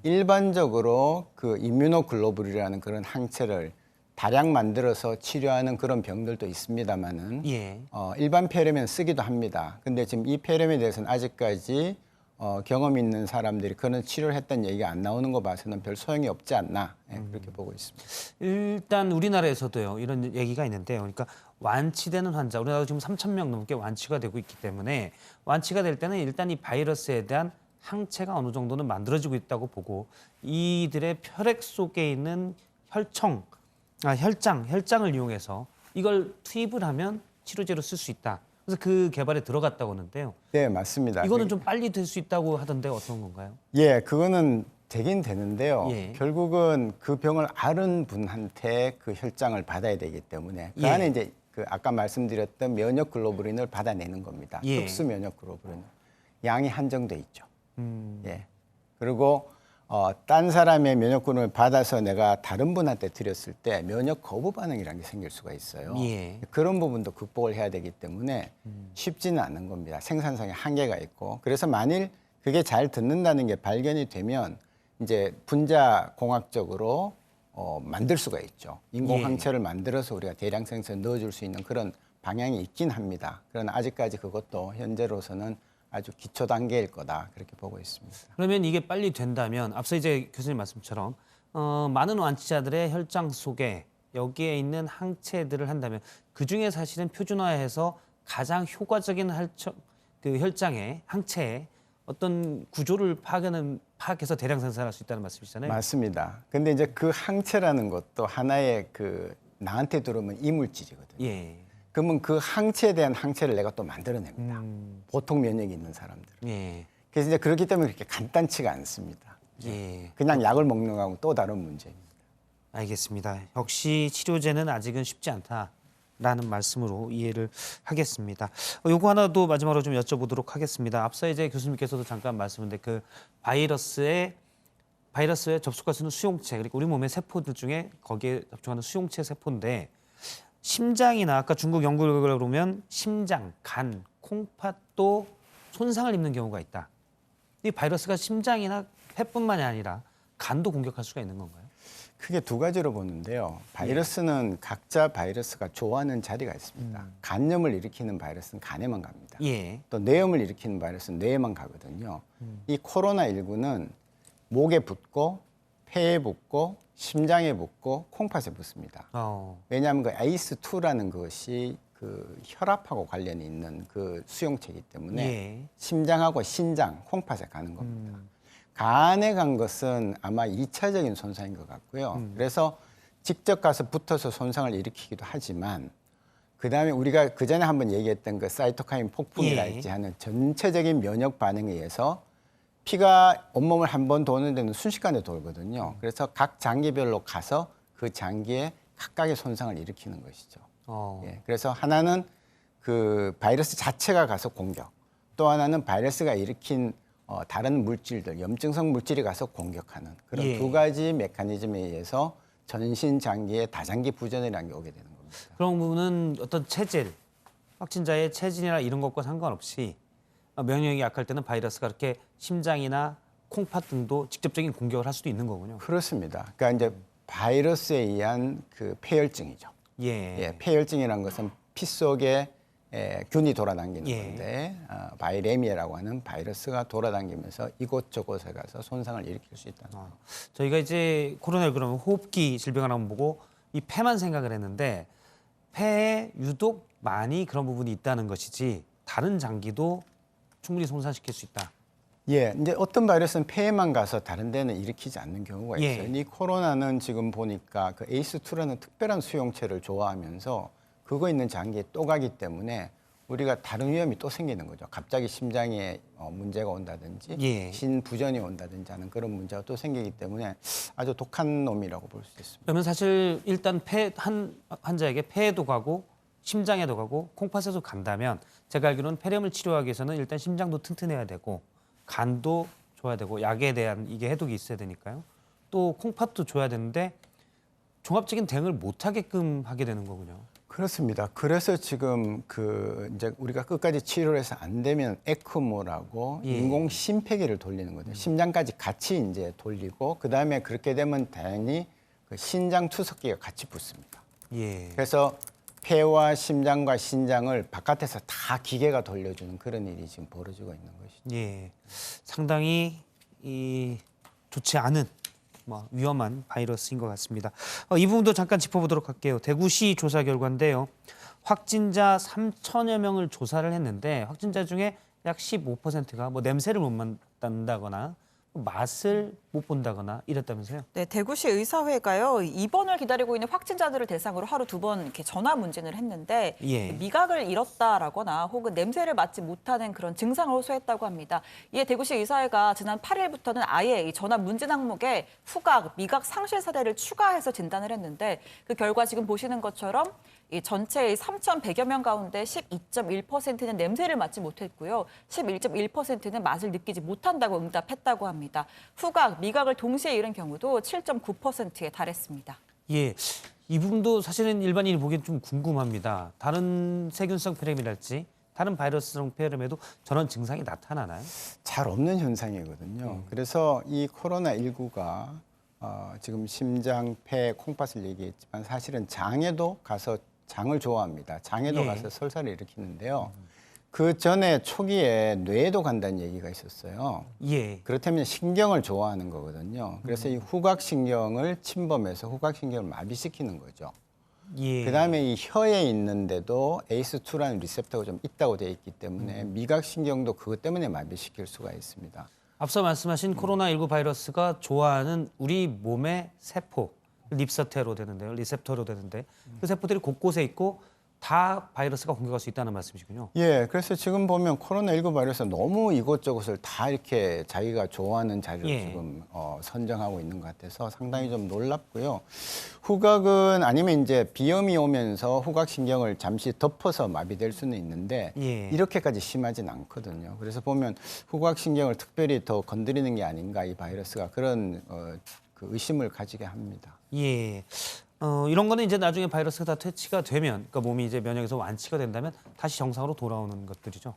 일반적으로 그 임뮤노글로불이라는 그런 항체를 다량 만들어서 치료하는 그런 병들도 있습니다만은 예. 일반 폐렴에는 쓰기도 합니다. 근데 지금 이 폐렴에 대해서는 아직까지 경험 있는 사람들이 그런 치료를 했다는 얘기가 안 나오는 거 봐서는 별 소용이 없지 않나 그렇게 보고 있습니다. 일단 우리나라에서도요 이런 얘기가 있는데요. 그러니까 완치되는 환자, 우리나라도 지금 3,000명 넘게 완치가 되고 있기 때문에 완치가 될 때는 일단 이 바이러스에 대한 항체가 어느 정도는 만들어지고 있다고 보고 이들의 혈액 속에 있는 혈장을 이용해서 이걸 투입을 하면 치료제로 쓸 수 있다. 그래서 그 개발에 들어갔다고 하는데요. 네, 맞습니다. 이거는 좀 빨리 될 수 있다고 하던데 어떤 건가요? 예, 그거는 되긴 되는데요. 예. 결국은 그 병을 앓은 분한테 그 혈장을 받아야 되기 때문에 그 예. 안에 이제 그 아까 말씀드렸던 면역 글로불린을 받아내는 겁니다. 예. 흡수 면역 글로불린 양이 한정돼 있죠. 예. 그리고 딴 사람의 면역군을 받아서 내가 다른 분한테 드렸을 때 면역 거부 반응이라는 게 생길 수가 있어요. 예. 그런 부분도 극복을 해야 되기 때문에 쉽지는 않은 겁니다. 생산성에 한계가 있고. 그래서 만일 그게 잘 듣는다는 게 발견이 되면 이제 분자 공학적으로 만들 수가 있죠. 인공 예. 항체를 만들어서 우리가 대량 생산에 넣어줄 수 있는 그런 방향이 있긴 합니다. 그러나 아직까지 그것도 현재로서는 아주 기초 단계일 거다 그렇게 보고 있습니다. 그러면 이게 빨리 된다면 앞서 이제 교수님 말씀처럼 많은 완치자들의 혈장 속에 여기에 있는 항체들을 한다면 그 중에 사실은 표준화해서 가장 효과적인 그 혈장의 항체의 어떤 구조를 파악해서 대량 생산할 수 있다는 말씀이시잖아요. 맞습니다. 근데 이제 그 항체라는 것도 하나의 그 나한테 들어오면 이물질이거든요. 예. 그러면 그 항체에 대한 항체를 내가 또 만들어냅니다. 보통 면역이 있는 사람들은. 예. 그래서 이제 그렇기 때문에 그렇게 간단치가 않습니다. 예. 그냥 약을 먹는 거하고 또 다른 문제입니다. 알겠습니다. 역시 치료제는 아직은 쉽지 않다라는 말씀으로 이해를 하겠습니다. 요거 하나 도 마지막으로 좀 여쭤보도록 하겠습니다. 앞서 이제 교수님께서도 잠깐 말씀했는데 그 바이러스에 접촉할 수 있는 수용체, 그리고 우리 몸의 세포들 중에 거기에 접촉하는 수용체 세포인데 심장이나 아까 중국 연구 결과를 보면 심장, 간, 콩팥도 손상을 입는 경우가 있다. 이 바이러스가 심장이나 폐뿐만이 아니라 간도 공격할 수가 있는 건가요? 크게 두 가지로 보는데요. 바이러스는 각자 바이러스가 좋아하는 자리가 있습니다. 간염을 일으키는 바이러스는 간에만 갑니다. 예. 또 뇌염을 일으키는 바이러스는 뇌에만 가거든요. 이 코로나19는 목에 붙고 폐에 붙고 심장에 붙고 콩팥에 붙습니다. 왜냐하면 그 ACE2라는 것이 그 혈압하고 관련이 있는 그 수용체이기 때문에 예. 심장하고 신장, 콩팥에 가는 겁니다. 간에 간 것은 아마 2차적인 손상인 것 같고요. 그래서 직접 가서 붙어서 손상을 일으키기도 하지만 그다음에 우리가 그전에 한번 얘기했던 그 사이토카인 폭풍이랄지 하는 전체적인 면역 반응에 의해서 피가 온몸을 한 번 도는 데는 순식간에 돌거든요. 그래서 각 장기별로 가서 그 장기에 각각의 손상을 일으키는 것이죠. 예, 그래서 하나는 그 바이러스 자체가 가서 공격, 또 하나는 바이러스가 일으킨 다른 물질들, 염증성 물질이 가서 공격하는 그런 예. 두 가지 메커니즘에 의해서 전신 장기의 다장기 부전이라는 게 오게 되는 겁니다. 그런 부분은 어떤 체질, 확진자의 체질이나 이런 것과 상관없이 면역력이 약할 때는 바이러스가 그렇게 심장이나 콩팥 등도 직접적인 공격을 할 수도 있는 거군요. 그렇습니다. 그러니까 이제 바이러스에 의한 그 폐혈증이죠. 예. 폐혈증이라는 것은 피 속에 균이 돌아다니는 예. 건데 바이레미아라고 하는 바이러스가 돌아다니면서 이곳저곳에 가서 손상을 일으킬 수 있다는 거죠. 저희가 이제 코로나19 그러면 호흡기 질병을 한번 보고 이 폐만 생각을 했는데 폐에 유독 많이 그런 부분이 있다는 것이지 다른 장기도 충분히 손상시킬 수 있다. 예, 이제 어떤 바이러스는 폐에만 가서 다른 데는 일으키지 않는 경우가 예. 있어요. 이 코로나는 지금 보니까 그 ACE2라는 특별한 수용체를 좋아하면서 그거 있는 장기에 또 가기 때문에 우리가 다른 위험이 또 생기는 거죠. 갑자기 심장에 문제가 온다든지 예. 신부전이 온다든지 하는 그런 문제가 또 생기기 때문에 아주 독한 놈이라고 볼 수 있습니다. 그러면 사실 일단 환자에게 폐에도 가고 심장에도 가고 콩팥에도 간다면 제가 알기로는 폐렴을 치료하기 위해서는 일단 심장도 튼튼해야 되고 간도 줘야 되고 약에 대한 이게 해독이 있어야 되니까요. 또 콩팥도 줘야 되는데 종합적인 대응을 못 하게끔 하게 되는 거군요. 그렇습니다. 그래서 지금 이제 우리가 끝까지 치료를 해서 안 되면 에크모라고 예. 인공 심폐기를 돌리는 거죠. 심장까지 같이 이제 돌리고 그 다음에 그렇게 되면 당연히 그 신장 투석기가 같이 붙습니다. 예. 그래서 폐와 심장과 신장을 바깥에서 다 기계가 돌려주는 그런 일이 지금 벌어지고 있는 것이죠. 예. 상당히 좋지 않은 위험한 바이러스인 것 같습니다. 이 부분도 잠깐 짚어보도록 할게요. 대구시 조사 결과인데요. 확진자 3천여 명을 조사를 했는데 확진자 중에 약 15%가 냄새를 못 맡는다거나 맛을 못 본다거나 이랬다면서요? 네, 대구시 의사회가요. 입원을 기다리고 있는 확진자들을 대상으로 하루 2번 이렇게 전화 문진을 했는데 예. 미각을 잃었다라거나 혹은 냄새를 맡지 못하는 그런 증상을 호소했다고 합니다. 이에 대구시 의사회가 지난 8일부터는 아예 이 전화 문진 항목에 후각, 미각 상실 사례를 추가해서 진단을 했는데 그 결과 지금 보시는 것처럼 이 전체의 3,100여 명 가운데 12.1%는 냄새를 맡지 못했고요. 11.1%는 맛을 느끼지 못한다고 응답했다고 합니다. 후각, 미각을 동시에 잃은 경우도 7.9%에 달했습니다. 예, 이 부분도 사실은 일반인이 보기엔 좀 궁금합니다. 다른 세균성 폐렴이랄지 다른 바이러스성 폐렴에도 저런 증상이 나타나나요? 잘 없는 현상이거든요. 그래서 이 코로나19가 지금 심장, 폐, 콩팥을 얘기했지만 사실은 장에도 가서 장을 좋아합니다. 장에도 예. 가서 설사를 일으키는데요. 그 전에 초기에 뇌에도 간다는 얘기가 있었어요. 예. 그렇다면 신경을 좋아하는 거거든요. 그래서 이 후각신경을 침범해서 후각신경을 마비시키는 거죠. 예. 그다음에 이 혀에 있는데도 ACE2라는 리셉터가 좀 있다고 되어 있기 때문에 미각신경도 그것 때문에 마비시킬 수가 있습니다. 앞서 말씀하신 코로나19 바이러스가 좋아하는 우리 몸의 세포, 립서테로 되는데요. 리셉터로 되는데 그 세포들이 곳곳에 있고 다 바이러스가 공격할 수 있다는 말씀이시군요. 예, 그래서 지금 보면 코로나19 바이러스 너무 이곳저곳을 다 이렇게 자기가 좋아하는 자리를 예. 지금 선정하고 있는 것 같아서 상당히 좀 놀랍고요. 후각은 아니면 이제 비염이 오면서 후각신경을 잠시 덮어서 마비될 수는 있는데 예. 이렇게까지 심하진 않거든요. 그래서 보면 후각신경을 특별히 더 건드리는 게 아닌가 이 바이러스가 그런 그 의심을 가지게 합니다. 예. 이런 거는 이제 나중에 바이러스가 다 퇴치가 되면, 그러니까 몸이 이제 면역에서 완치가 된다면 다시 정상으로 돌아오는 것들이죠.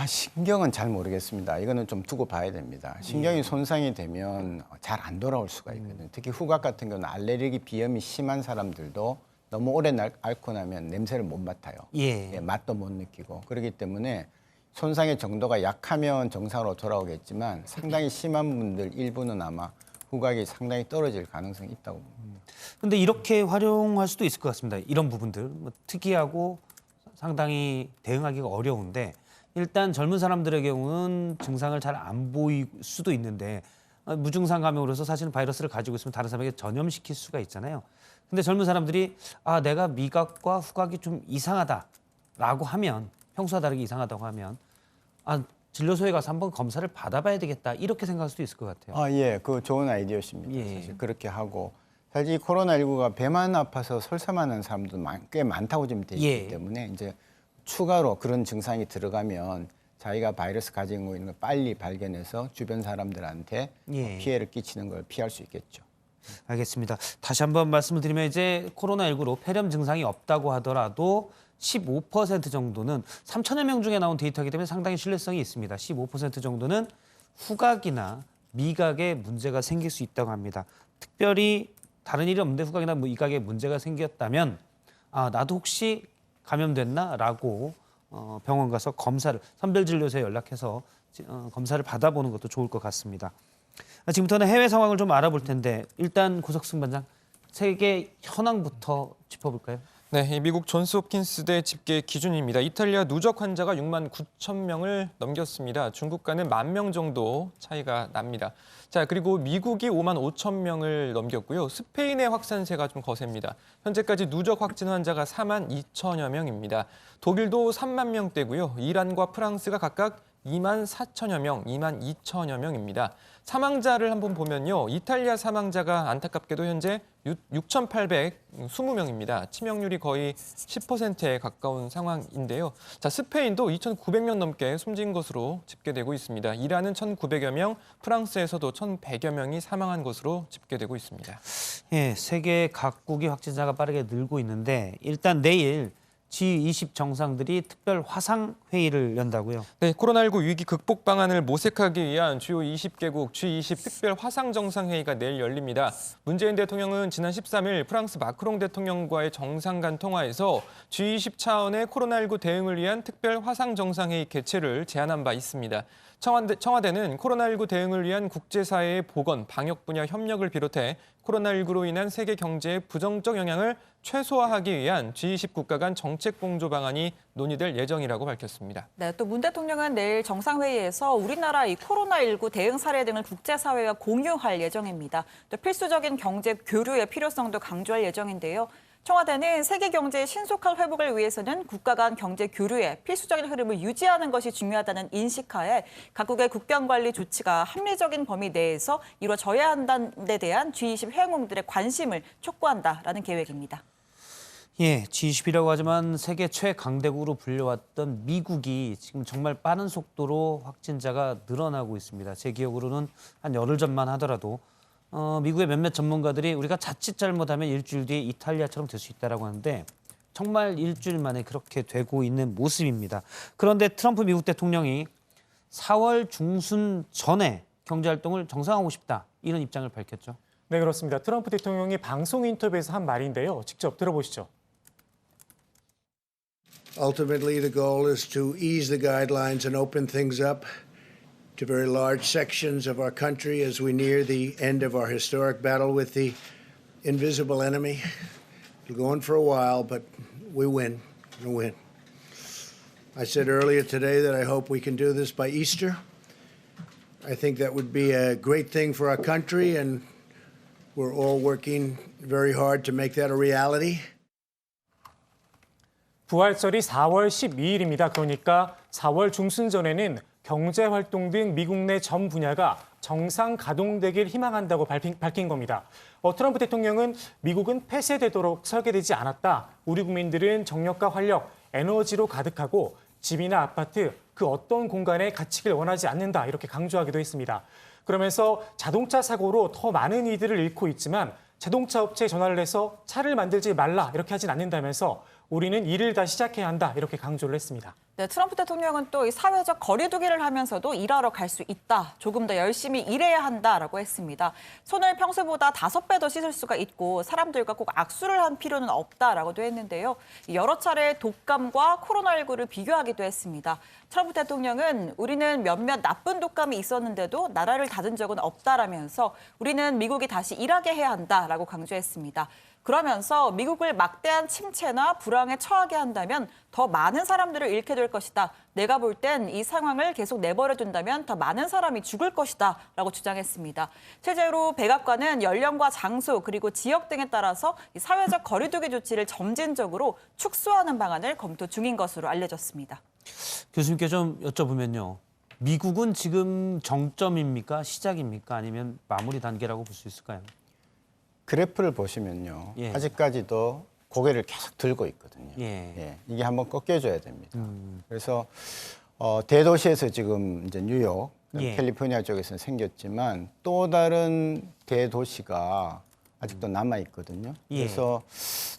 신경은 잘 모르겠습니다. 이거는 좀 두고 봐야 됩니다. 신경이 손상이 되면 잘 안 돌아올 수가 있거든요. 특히 후각 같은 경우는 알레르기 비염이 심한 사람들도 너무 오래 앓고 나면 냄새를 못 맡아요. 예. 맛도 못 느끼고 그렇기 때문에 손상의 정도가 약하면 정상으로 돌아오겠지만 상당히 심한 분들 일부는 아마 후각이 상당히 떨어질 가능성이 있다고 봅니다. 근데 이렇게 활용할 수도 있을 것 같습니다. 이런 부분들 특이하고 상당히 대응하기가 어려운데 일단 젊은 사람들의 경우는 증상을 잘 안 보일 수도 있는데 무증상 감염으로 해서 사실은 바이러스를 가지고 있으면 다른 사람에게 전염시킬 수가 있잖아요. 근데 젊은 사람들이 내가 미각과 후각이 좀 이상하다라고 하면 평소와 다르게 이상하다고 하면 진료소에 가서 한번 검사를 받아봐야 되겠다 이렇게 생각할 수도 있을 것 같아요. 예, 그 좋은 아이디어십니다. 예. 사실 그렇게 하고 사실 이 코로나19가 배만 아파서 설사만 하는 사람도 꽤 많다고 지금 돼 있기 예. 때문에 이제 추가로 그런 증상이 들어가면 자기가 바이러스 가지고 있는 걸 빨리 발견해서 주변 사람들한테 예. 피해를 끼치는 걸 피할 수 있겠죠. 알겠습니다. 다시 한번 말씀을 드리면 이제 코로나19로 폐렴 증상이 없다고 하더라도 15% 정도는 3천여 명 중에 나온 데이터이기 때문에 상당히 신뢰성이 있습니다. 15% 정도는 후각이나 미각에 문제가 생길 수 있다고 합니다. 특별히 다른 일이 없는데 후각이나 미각에 문제가 생겼다면 나도 혹시 감염됐나라고 병원 가서 검사를 선별진료소에 연락해서 검사를 받아보는 것도 좋을 것 같습니다. 지금부터는 해외 상황을 좀 알아볼 텐데 일단 고석승 반장 세계 현황부터 짚어볼까요? 네, 미국 존스 홉킨스대 집계 기준입니다. 이탈리아 누적 환자가 6만 9천 명을 넘겼습니다. 중국과는 1만 명 정도 차이가 납니다. 자, 그리고 미국이 5만 5천 명을 넘겼고요. 스페인의 확산세가 좀 거셉니다. 현재까지 누적 확진 환자가 4만 2천여 명입니다. 독일도 3만 명대고요. 이란과 프랑스가 각각 2만 4천여 명, 2만 2천여 명입니다. 사망자를 한번 보면요. 이탈리아 사망자가 안타깝게도 현재 6,820명입니다. 치명률이 거의 10%에 가까운 상황인데요. 자, 스페인도 2,900명 넘게 숨진 것으로 집계되고 있습니다. 이란은 1,900여 명, 프랑스에서도 1,100여 명이 사망한 것으로 집계되고 있습니다. 예, 세계 각국이 확진자가 빠르게 늘고 있는데 일단 내일 G20 정상들이 특별 화상 회의를 연다고요. 네, 코로나19 위기 극복 방안을 모색하기 위한 주요 20개국 G20 특별 화상 정상회의가 내일 열립니다. 문재인 대통령은 지난 13일 프랑스 마크롱 대통령과의 정상 간 통화에서 G20 차원의 코로나19 대응을 위한 특별 화상 정상회의 개최를 제안한 바 있습니다. 청와대는 코로나19 대응을 위한 국제사회의 보건, 방역 분야 협력을 비롯해 코로나19로 인한 세계 경제의 부정적 영향을 최소화하기 위한 G20 국가 간 정책 공조 방안이 논의될 예정이라고 밝혔습니다. 네, 또 문 대통령은 내일 정상회의에서 우리나라 이 코로나19 대응 사례 등을 국제사회와 공유할 예정입니다. 또 필수적인 경제 교류의 필요성도 강조할 예정인데요. 청와대는 세계 경제의 신속한 회복을 위해서는 국가 간 경제 교류의 필수적인 흐름을 유지하는 것이 중요하다는 인식하에 각국의 국경관리 조치가 합리적인 범위 내에서 이루어져야 한다는 데 대한 G20 회원국들의 관심을 촉구한다라는 계획입니다. 예, G20이라고 하지만 세계 최강대국으로 불려왔던 미국이 지금 정말 빠른 속도로 확진자가 늘어나고 있습니다. 제 기억으로는 한 열흘 전만 하더라도 미국의 몇몇 전문가들이 우리가 자칫 잘못하면 일주일 뒤에 이탈리아처럼 될 수 있다라고 하는데 정말 일주일 만에 그렇게 되고 있는 모습입니다. 그런데 트럼프 미국 대통령이 4월 중순 전에 경제활동을 정상화하고 싶다 이런 입장을 밝혔죠. 네, 그렇습니다. 트럼프 대통령이 방송 인터뷰에서 한 말인데요. 직접 들어보시죠. Ultimately, the goal is to ease the guidelines and open things up to very large sections of our country as we near the end of our historic battle with the invisible enemy. It'll go on for a while, but we win. We'll win. I said earlier today that I hope we can do this by Easter. I think that would be a great thing for our country, and we're all working very hard to make that a reality. 부활절이 4월 12일입니다. 그러니까 4월 중순 전에는 경제활동 등 미국 내 전 분야가 정상 가동되길 희망한다고 밝힌 겁니다. 트럼프 대통령은 미국은 폐쇄되도록 설계되지 않았다. 우리 국민들은 정력과 활력, 에너지로 가득하고 집이나 아파트, 그 어떤 공간에 갇히길 원하지 않는다. 이렇게 강조하기도 했습니다. 그러면서 자동차 사고로 더 많은 이들을 잃고 있지만 자동차 업체에 전화를 해서 차를 만들지 말라 이렇게 하진 않는다면서 우리는 일을 다 시작해야 한다 이렇게 강조를 했습니다. 네, 트럼프 대통령은 또 이 사회적 거리두기를 하면서도 일하러 갈 수 있다. 조금 더 열심히 일해야 한다라고 했습니다. 손을 평소보다 5배 더 씻을 수가 있고 사람들과 꼭 악수를 할 필요는 없다라고도 했는데요. 여러 차례 독감과 코로나19를 비교하기도 했습니다. 트럼프 대통령은 우리는 몇몇 나쁜 독감이 있었는데도 나라를 닫은 적은 없다라면서 우리는 미국이 다시 일하게 해야 한다라고 강조했습니다. 그러면서 미국을 막대한 침체나 불황에 처하게 한다면 더 많은 사람들을 잃게 될 것이다. 내가 볼 땐 이 상황을 계속 내버려둔다면 더 많은 사람이 죽을 것이다 라고 주장했습니다. 실제로 백악관은 연령과 장소 그리고 지역 등에 따라서 사회적 거리두기 조치를 점진적으로 축소하는 방안을 검토 중인 것으로 알려졌습니다. 교수님께 좀 여쭤보면요. 미국은 지금 정점입니까? 시작입니까? 아니면 마무리 단계라고 볼 수 있을까요? 그래프를 보시면요. 예. 아직까지도 고개를 계속 들고 있거든요. 예. 예, 이게 한번 꺾여줘야 됩니다. 그래서 대도시에서 지금 이제 뉴욕, 예. 캘리포니아 쪽에서 생겼지만 또 다른 대도시가 아직도 남아 있거든요. 예. 그래서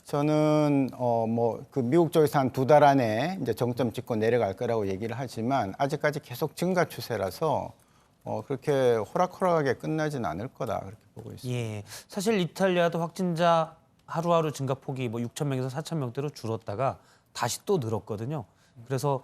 저는 뭐 그 미국 쪽에서 한 2달 안에 이제 정점 찍고 내려갈 거라고 얘기를 하지만 아직까지 계속 증가 추세라서 그렇게 호락호락하게 끝나진 않을 거다 그렇게 보고 있습니다. 예. 사실 이탈리아도 확진자 하루하루 증가폭이 뭐 6천 명에서 4천 명대로 줄었다가 다시 또 늘었거든요. 그래서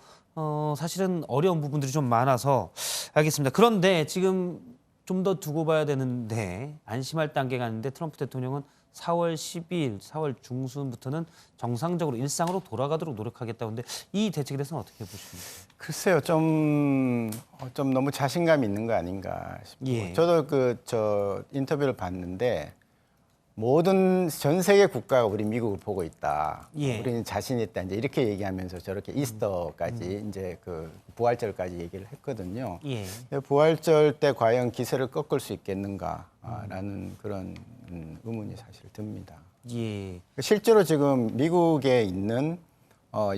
사실은 어려운 부분들이 좀 많아서 알겠습니다. 그런데 지금 좀 더 두고 봐야 되는데 안심할 단계가 아닌데 트럼프 대통령은 4월 12일, 4월 중순부터는 정상적으로 일상으로 돌아가도록 노력하겠다고 하는데 이 대책에 대해서는 어떻게 보십니까? 글쎄요, 좀 너무 자신감 있는 거 아닌가 싶고 예. 저도 저 인터뷰를 봤는데 전 세계 국가가 우리 미국을 보고 있다. 예. 우리는 자신 있다. 이제 이렇게 얘기하면서 저렇게 이스터까지 이제 그 부활절까지 얘기를 했거든요. 예. 근데 부활절 때 과연 기세를 꺾을 수 있겠는가라는 그런 의문이 사실 듭니다. 예. 실제로 지금 미국에 있는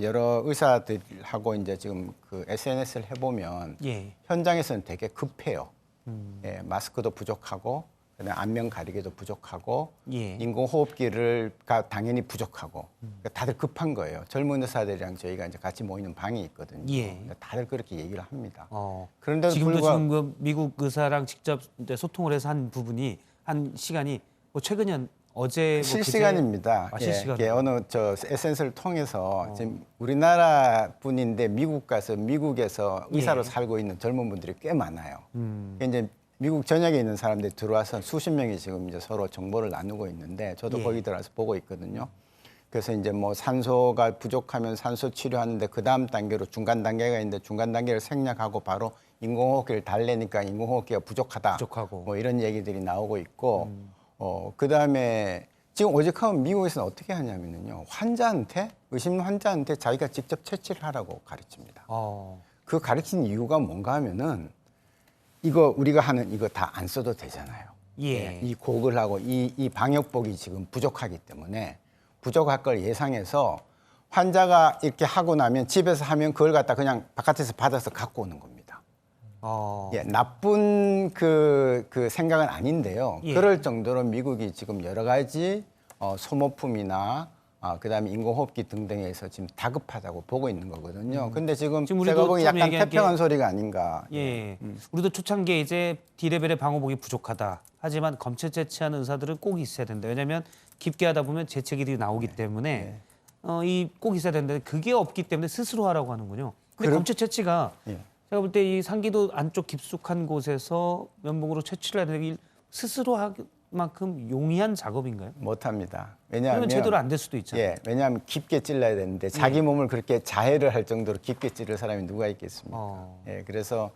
여러 의사들하고 이제 지금 그 SNS를 해보면 예. 현장에서는 되게 급해요. 예, 마스크도 부족하고 그다음에 안면 가리개도 부족하고 예. 인공호흡기가 당연히 부족하고 그러니까 다들 급한 거예요. 젊은 의사들이랑 저희가 이제 같이 모이는 방이 있거든요. 예. 그러니까 다들 그렇게 얘기를 합니다. 그런데 지금도 불구하고 지금 그 미국 의사랑 직접 이제 소통을 해서 한 부분이 한 시간이 뭐 최근이 어제 뭐 실시간입니다. 그제... 실시간. 예, 어느 저 SNS를 통해서 지금 우리나라 분인데 미국 가서 미국에서 의사로 예. 살고 있는 젊은 분들이 꽤 많아요. 이제 미국 전역에 있는 사람들이 들어와서 수십 명이 지금 이제 서로 정보를 나누고 있는데 저도 예. 거기 들어와서 보고 있거든요. 그래서 이제 뭐 산소가 부족하면 산소 치료하는데 그 다음 단계로 중간 단계가 있는데 중간 단계를 생략하고 바로 인공호흡기를 달래니까 인공호흡기가 부족하고 뭐 이런 얘기들이 나오고 있고 그 다음에 지금 오직하면 미국에서는 어떻게 하냐면요. 의심 환자한테 자기가 직접 채취를 하라고 가르칩니다. 그 가르치는 이유가 뭔가 하면은 이거 우리가 하는 이거 다 안 써도 되잖아요. 예. 이 고글하고 이 방역복이 지금 부족하기 때문에 부족할 걸 예상해서 환자가 이렇게 하고 나면 집에서 하면 그걸 갖다 그냥 바깥에서 받아서 갖고 오는 겁니다. 예, 나쁜 그 생각은 아닌데요. 예. 그럴 정도로 미국이 지금 여러 가지 소모품이나 그다음에 인공호흡기 등등에서 지금 다급하다고 보고 있는 거거든요. 근데 지금 제가 보기 약간 태평한 소리가 아닌가. 예. 우리도 초창기에 이제 D레벨의 방호복이 부족하다. 하지만 검체 채취하는 의사들은 꼭 있어야 된다. 왜냐하면 깊게 하다 보면 재채기들이 나오기 때문에 이 꼭 있어야 되는데 그게 없기 때문에 스스로 하라고 하는군요. 근데 검체 채취가 제가 볼 때 이 상기도 안쪽 깊숙한 곳에서 면봉으로 채취를 해야 되는 게 스스로 할 만큼 용이한 작업인가요? 못합니다. 왜냐하면 그러면 제대로 안 될 수도 있잖아요. 예, 왜냐하면 깊게 찔러야 되는데 자기 몸을 그렇게 자해를 할 정도로 깊게 찌를 사람이 누가 있겠습니까? 예, 그래서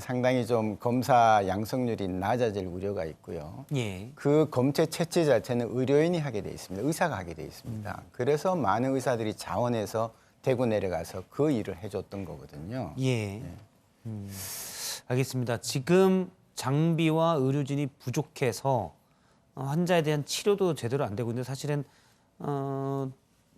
상당히 좀 검사 양성률이 낮아질 우려가 있고요. 예. 그 검체 채취 자체는 의료인이 하게 돼 있습니다. 의사가 하게 돼 있습니다. 그래서 많은 의사들이 자원해서 대구 내려가서 그 일을 해줬던 거거든요. 예. 알겠습니다. 지금 장비와 의료진이 부족해서 환자에 대한 치료도 제대로 안 되고 있는데 사실은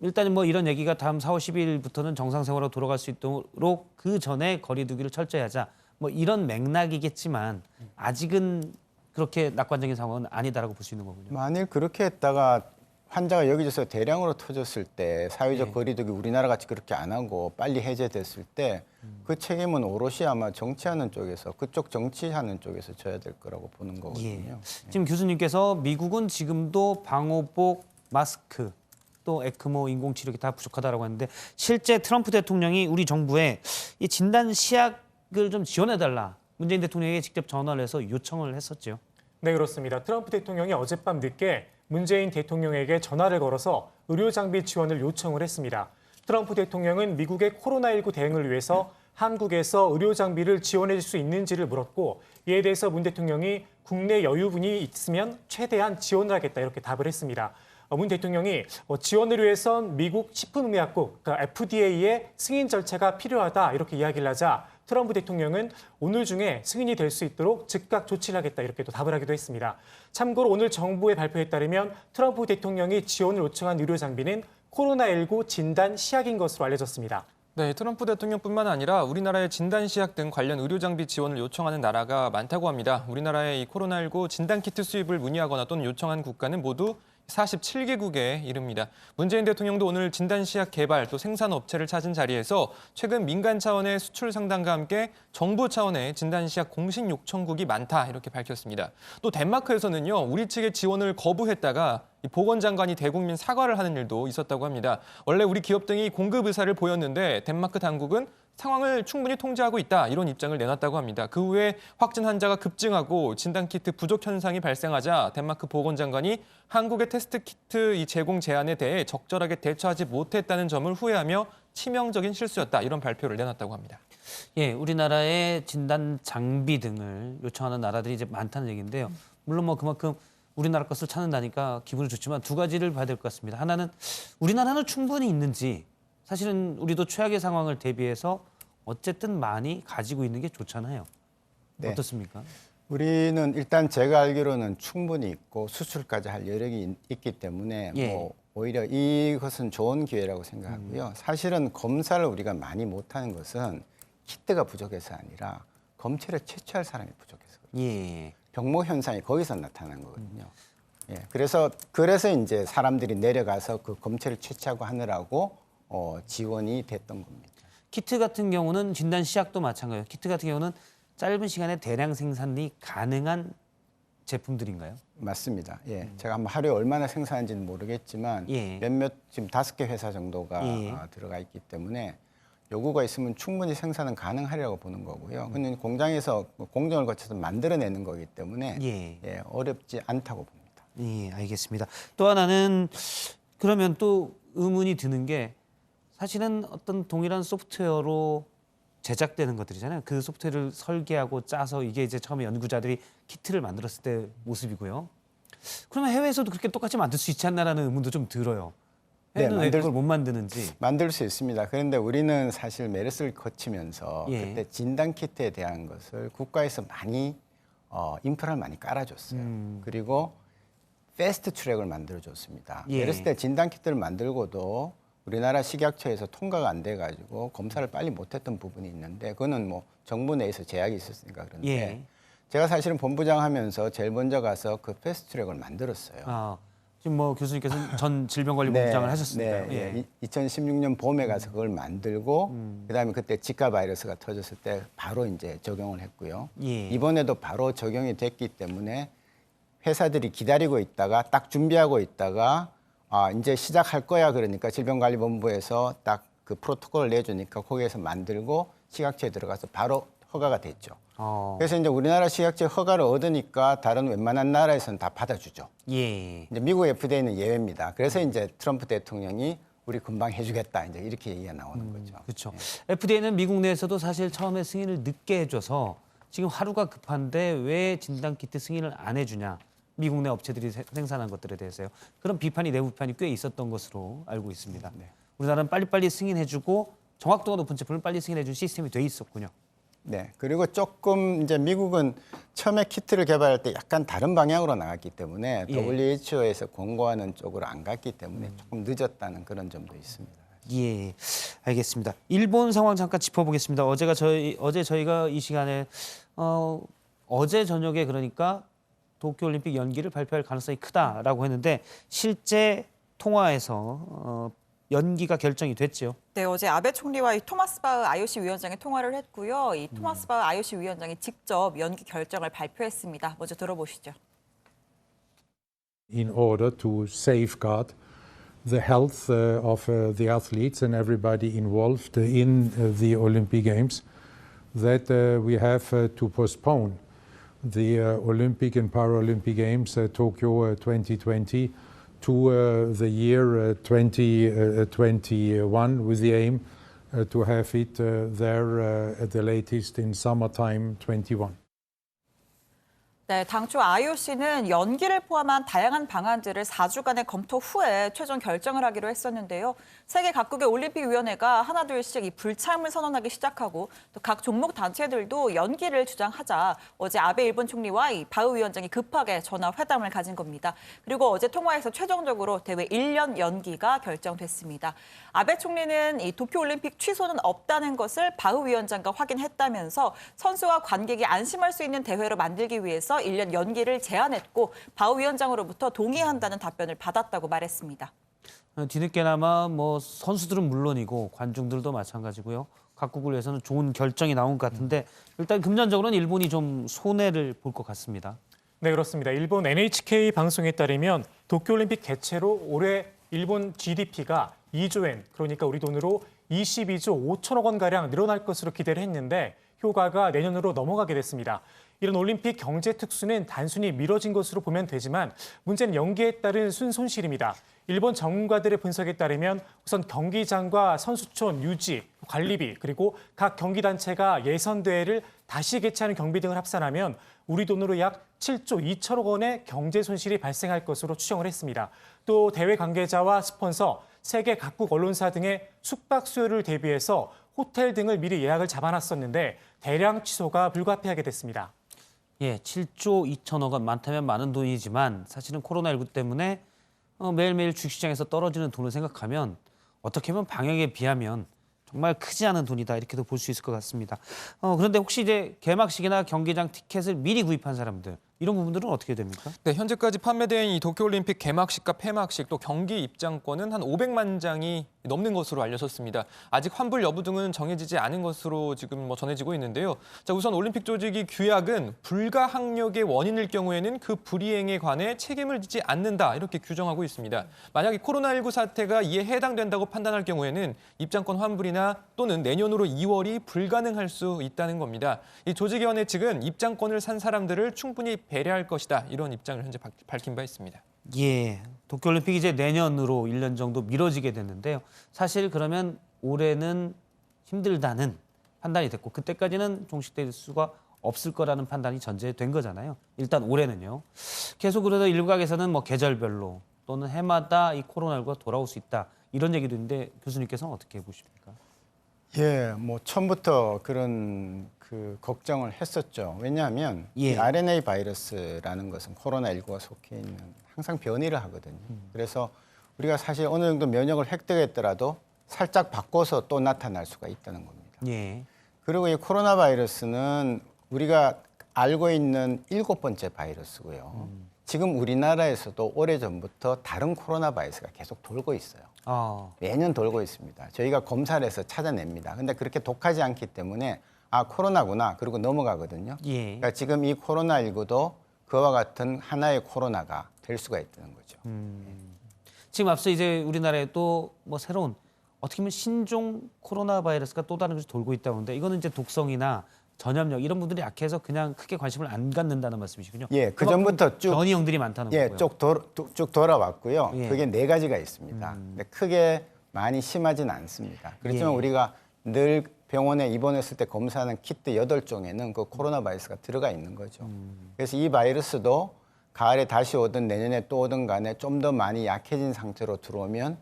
일단은 뭐 이런 얘기가 다음 4월 12일부터는 정상생활로 돌아갈 수 있도록 그 전에 거리두기를 철저히 하자 뭐 이런 맥락이겠지만 아직은 그렇게 낙관적인 상황은 아니다라고 볼 수 있는 거군요. 만일 그렇게 했다가 환자가 여기저기서 대량으로 터졌을 때 사회적 거리두기 우리나라 같이 그렇게 안 하고 빨리 해제됐을 때 그 책임은 오롯이 아마 정치하는 쪽에서 그쪽 정치하는 쪽에서 져야 될 거라고 보는 거거든요. 지금 교수님께서 미국은 지금도 방호복, 마스크, 또 에크모, 인공치료기 다 부족하다라고 하는데 실제 트럼프 대통령이 우리 정부에 이 진단 시약을 좀 지원해달라 문재인 대통령에게 직접 전화를 해서 요청을 했었죠. 네, 그렇습니다. 트럼프 대통령이 어젯밤 늦게 문재인 대통령에게 전화를 걸어서 의료 장비 지원을 요청을 했습니다. 트럼프 대통령은 미국의 코로나19 대응을 위해서 한국에서 의료 장비를 지원해 줄 수 있는지를 물었고 이에 대해서 문 대통령이 국내 여유분이 있으면 최대한 지원을 하겠다 이렇게 답을 했습니다. 문 대통령이 지원을 위해선 미국 식품의약국 그러니까 FDA의 승인 절차가 필요하다 이렇게 이야기를 하자 트럼프 대통령은 오늘 중에 승인이 될 수 있도록 즉각 조치를 하겠다 이렇게 또 답을 하기도 했습니다. 참고로 오늘 정부의 발표에 따르면 트럼프 대통령이 지원을 요청한 의료 장비는 코로나19 진단 시약인 것으로 알려졌습니다. 네, 트럼프 대통령뿐만 아니라 우리나라의 진단시약 등 관련 의료장비 지원을 요청하는 나라가 많다고 합니다. 우리나라의 이 코로나19 진단키트 수입을 문의하거나 또는 요청한 국가는 모두 47개국에 이릅니다. 문재인 대통령도 오늘 진단시약 개발 또 생산 업체를 찾은 자리에서 최근 민간 차원의 수출 상담과 함께 정부 차원의 진단시약 공식 요청국이 많다 이렇게 밝혔습니다. 또 덴마크에서는요, 우리 측의 지원을 거부했다가 보건장관이 대국민 사과를 하는 일도 있었다고 합니다. 원래 우리 기업 등이 공급 의사를 보였는데 덴마크 당국은 상황을 충분히 통제하고 있다 이런 입장을 내놨다고 합니다. 그 후에 확진 환자가 급증하고 진단키트 부족 현상이 발생하자 덴마크 보건장관이 한국의 테스트키트 이 제공 제한에 대해 적절하게 대처하지 못했다는 점을 후회하며 치명적인 실수였다 이런 발표를 내놨다고 합니다. 예, 우리나라의 진단 장비 등을 요청하는 나라들이 이제 많다는 얘기인데요. 물론 뭐 그만큼 우리나라 것을 찾는다니까 기분이 좋지만 두 가지를 봐야 될 것 같습니다. 하나는 우리나라는 충분히 있는지, 사실은 우리도 최악의 상황을 대비해서 어쨌든 많이 가지고 있는 게 좋잖아요. 네. 어떻습니까? 우리는 일단 제가 알기로는 충분히 있고 수출까지 할 여력이 있기 때문에 예. 뭐 오히려 이것은 좋은 기회라고 생각하고요. 사실은 검사를 우리가 많이 못하는 것은 키트가 부족해서 아니라 검체를 채취할 사람이 부족해서거든요. 예. 병목 현상이 거기서 나타난 거거든요. 예. 그래서 이제 사람들이 내려가서 그 검체를 채취하고 하느라고 지원이 됐던 겁니다. 키트 같은 경우는 진단 시약도 마찬가지예요. 키트 같은 경우는 짧은 시간에 대량 생산이 가능한 제품들인가요? 맞습니다. 예. 제가 한번 하루에 얼마나 생산하는지는 모르겠지만 예. 몇몇 지금 5개 회사 정도가 예. 들어가 있기 때문에 요구가 있으면 충분히 생산은 가능하리라고 보는 거고요. 근데 공장에서 공정을 거쳐서 만들어내는 거기 때문에 예. 어렵지 않다고 봅니다. 예, 알겠습니다. 또 하나는 그러면 또 의문이 드는 게 사실은 어떤 동일한 소프트웨어로 제작되는 것들이잖아요. 그 소프트웨어를 설계하고 짜서 이게 이제 처음에 연구자들이 키트를 만들었을 때 모습이고요. 그러면 해외에서도 그렇게 똑같이 만들 수 있지 않나라는 의문도 좀 들어요. 해외는 왜 그걸 못 만드는지. 만들 수 있습니다. 그런데 우리는 사실 메르스를 거치면서 예. 그때 진단 키트에 대한 것을 국가에서 많이 인프라를 많이 깔아줬어요. 그리고 패스트 트랙을 만들어줬습니다. 예. 메르스 때 진단 키트를 만들고도 우리나라 식약처에서 통과가 안 돼가지고 검사를 빨리 못했던 부분이 있는데 그거는 뭐 정부 내에서 제약이 있었으니까 그런데 예. 제가 사실은 본부장 하면서 제일 먼저 가서 그 패스트 트랙을 만들었어요. 지금 뭐 교수님께서는 전 질병관리본부장을 하셨으니까요. 네, 예. 2016년 봄에 가서 그걸 만들고 그다음에 그때 지카 바이러스가 터졌을 때 바로 이제 적용을 했고요. 예. 이번에도 바로 적용이 됐기 때문에 회사들이 기다리고 있다가 딱 준비하고 있다가 이제 시작할 거야 그러니까 질병관리본부에서 딱 그 프로토콜을 내주니까 거기에서 만들고 식약처에 들어가서 바로 허가가 됐죠. 그래서 이제 우리나라 식약처 허가를 얻으니까 다른 웬만한 나라에서는 다 받아주죠. 예. 이제 미국 FDA는 예외입니다. 그래서 이제 트럼프 대통령이 우리 금방 해주겠다 이제 이렇게 얘기가 나오는 거죠. 그렇죠. FDA는 미국 내에서도 사실 처음에 승인을 늦게 해줘서 지금 하루가 급한데 왜 진단키트 승인을 안 해주냐. 미국 내 업체들이 생산한 것들에 대해서요. 그런 비판이 내부 비판이 꽤 있었던 것으로 알고 있습니다. 네. 우리나라는 빨리빨리 승인해주고 정확도가 높은 제품을 빨리 승인해준 시스템이 돼 있었군요. 네. 그리고 조금 이제 미국은 처음에 키트를 개발할 때 약간 다른 방향으로 나갔기 때문에 예. WHO에서 권고하는 쪽으로 안 갔기 때문에 조금 늦었다는 그런 점도 있습니다. 예, 알겠습니다. 일본 상황 잠깐 짚어보겠습니다. 어제 저희가 이 시간에 어제 저녁에 그러니까 도쿄올림픽 연기를 발표할 가능성이 크다라고 했는데 실제 통화에서 연기가 결정이 됐죠. 네, 어제 아베 총리와 이 토마스 바흐 IOC 위원장이 통화를 했고요. 이 토마스 바흐 IOC 위원장이 직접 연기 결정을 발표했습니다. 먼저 들어보시죠. In order to safeguard the health of the athletes and everybody involved in the Olympic Games, that we have to postpone the Olympic and Paralympic Games Tokyo 2020 to the year 2021 with the aim to have it there at the latest in summertime 21. 네, 당초 IOC는 연기를 포함한 다양한 방안들을 4주간의 검토 후에 최종 결정을 하기로 했었는데요. 세계 각국의 올림픽위원회가 하나둘씩 이 불참을 선언하기 시작하고 또 각 종목 단체들도 연기를 주장하자 어제 아베 일본 총리와 이 바흐 위원장이 급하게 전화 회담을 가진 겁니다. 그리고 어제 통화에서 최종적으로 대회 1년 연기가 결정됐습니다. 아베 총리는 이 도쿄올림픽 취소는 없다는 것을 바흐 위원장과 확인했다면서 선수와 관객이 안심할 수 있는 대회로 만들기 위해서 1년 연기를 제안했고 바흐 위원장으로부터 동의한다는 답변을 받았다고 말했습니다. 뒤늦게나마 뭐 선수들은 물론이고 관중들도 마찬가지고요. 각국을 위해서는 좋은 결정이 나온 것 같은데 일단 금전적으로는 일본이 좀 손해를 볼 것 같습니다. 네, 그렇습니다. 일본 NHK 방송에 따르면 도쿄올림픽 개최로 올해 일본 GDP가 2조 엔, 그러니까 우리 돈으로 22조 5천억 원가량 늘어날 것으로 기대를 했는데 효과가 내년으로 넘어가게 됐습니다. 이런 올림픽 경제 특수는 단순히 미뤄진 것으로 보면 되지만 문제는 연기에 따른 순손실입니다. 일본 전문가들의 분석에 따르면 우선 경기장과 선수촌 유지, 관리비, 그리고 각 경기단체가 예선 대회를 다시 개최하는 경비 등을 합산하면 우리 돈으로 약 7조 2천억 원의 경제 손실이 발생할 것으로 추정을 했습니다. 또 대회 관계자와 스폰서, 세계 각국 언론사 등의 숙박 수요를 대비해서 호텔 등을 미리 예약을 잡아놨었는데 대량 취소가 불가피하게 됐습니다. 예, 7조 2천억 원 많다면 많은 돈이지만 사실은 코로나19 때문에 매일매일 주식시장에서 떨어지는 돈을 생각하면 어떻게 보면 방역에 비하면 정말 크지 않은 돈이다 이렇게도 볼 수 있을 것 같습니다. 그런데 혹시 이제 개막식이나 경기장 티켓을 미리 구입한 사람들 이런 부분들은 어떻게 됩니까? 네, 현재까지 판매된 이 도쿄올림픽 개막식과 폐막식 또 경기 입장권은 한 500만 장이 넘는 것으로 알려졌습니다. 아직 환불 여부 등은 정해지지 않은 것으로 지금 전해지고 있는데요. 자, 우선 올림픽 조직이 규약은 불가항력의 원인일 경우에는 그 불이행에 관해 책임을 지지 않는다 이렇게 규정하고 있습니다. 만약에 코로나19 사태가 이에 해당된다고 판단할 경우에는 입장권 환불이나 또는 내년으로 2월이 불가능할 수 있다는 겁니다. 이 조직위원회 측은 입장권을 산 사람들을 충분히 배려할 것이다 이런 입장을 현재 밝힌 바 있습니다. 예, 도쿄올림픽이 이제 내년으로 1년 정도 미뤄지게 됐는데요. 사실 그러면 올해는 힘들다는 판단이 됐고 그때까지는 종식될 수가 없을 거라는 판단이 전제된 거잖아요. 일단 올해는요. 계속 그래서 일각에서는 뭐 계절별로 또는 해마다 이 코로나19가 돌아올 수 있다 이런 얘기도 있는데 교수님께서는 어떻게 보십니까? 예, 뭐 처음부터 그런 걱정을 했었죠. 왜냐하면 예. 이 RNA 바이러스라는 것은 코로나19가 속해 있는 항상 변이를 하거든요. 그래서 우리가 사실 어느 정도 면역을 획득했더라도 살짝 바꿔서 또 나타날 수가 있다는 겁니다. 예. 그리고 이 코로나 바이러스는 우리가 알고 있는 7번째 바이러스고요. 지금 우리나라에서도 오래전부터 다른 코로나 바이러스가 계속 돌고 있어요. 매년 돌고 있습니다. 저희가 검사를 해서 찾아냅니다. 근데 그렇게 독하지 않기 때문에 코로나구나 그리고 넘어가거든요. 예. 그러니까 지금 이 코로나19도 그와 같은 하나의 코로나가 될 수가 있다는 거죠. 지금 앞서 이제 우리나라에 또 뭐 새로운 어떻게 보면 신종 코로나 바이러스가 또 다른 것이 돌고 있다고 하는데 이거는 이제 독성이나 전염력 이런 분들이 약해서 그냥 크게 관심을 안 갖는다는 말씀이시군요. 예, 그 전부터 쭉 변이형들이 많다는 거고요. 쭉 돌아왔고요. 예. 그게 4가지가 있습니다. 근데 크게 많이 심하진 않습니다. 그렇지만 예. 우리가 늘 병원에 입원했을 때 검사하는 키트 8종에는 그 코로나 바이러스가 들어가 있는 거죠. 그래서 이 바이러스도 가을에 다시 오든 내년에 또 오든 간에 좀 더 많이 약해진 상태로 들어오면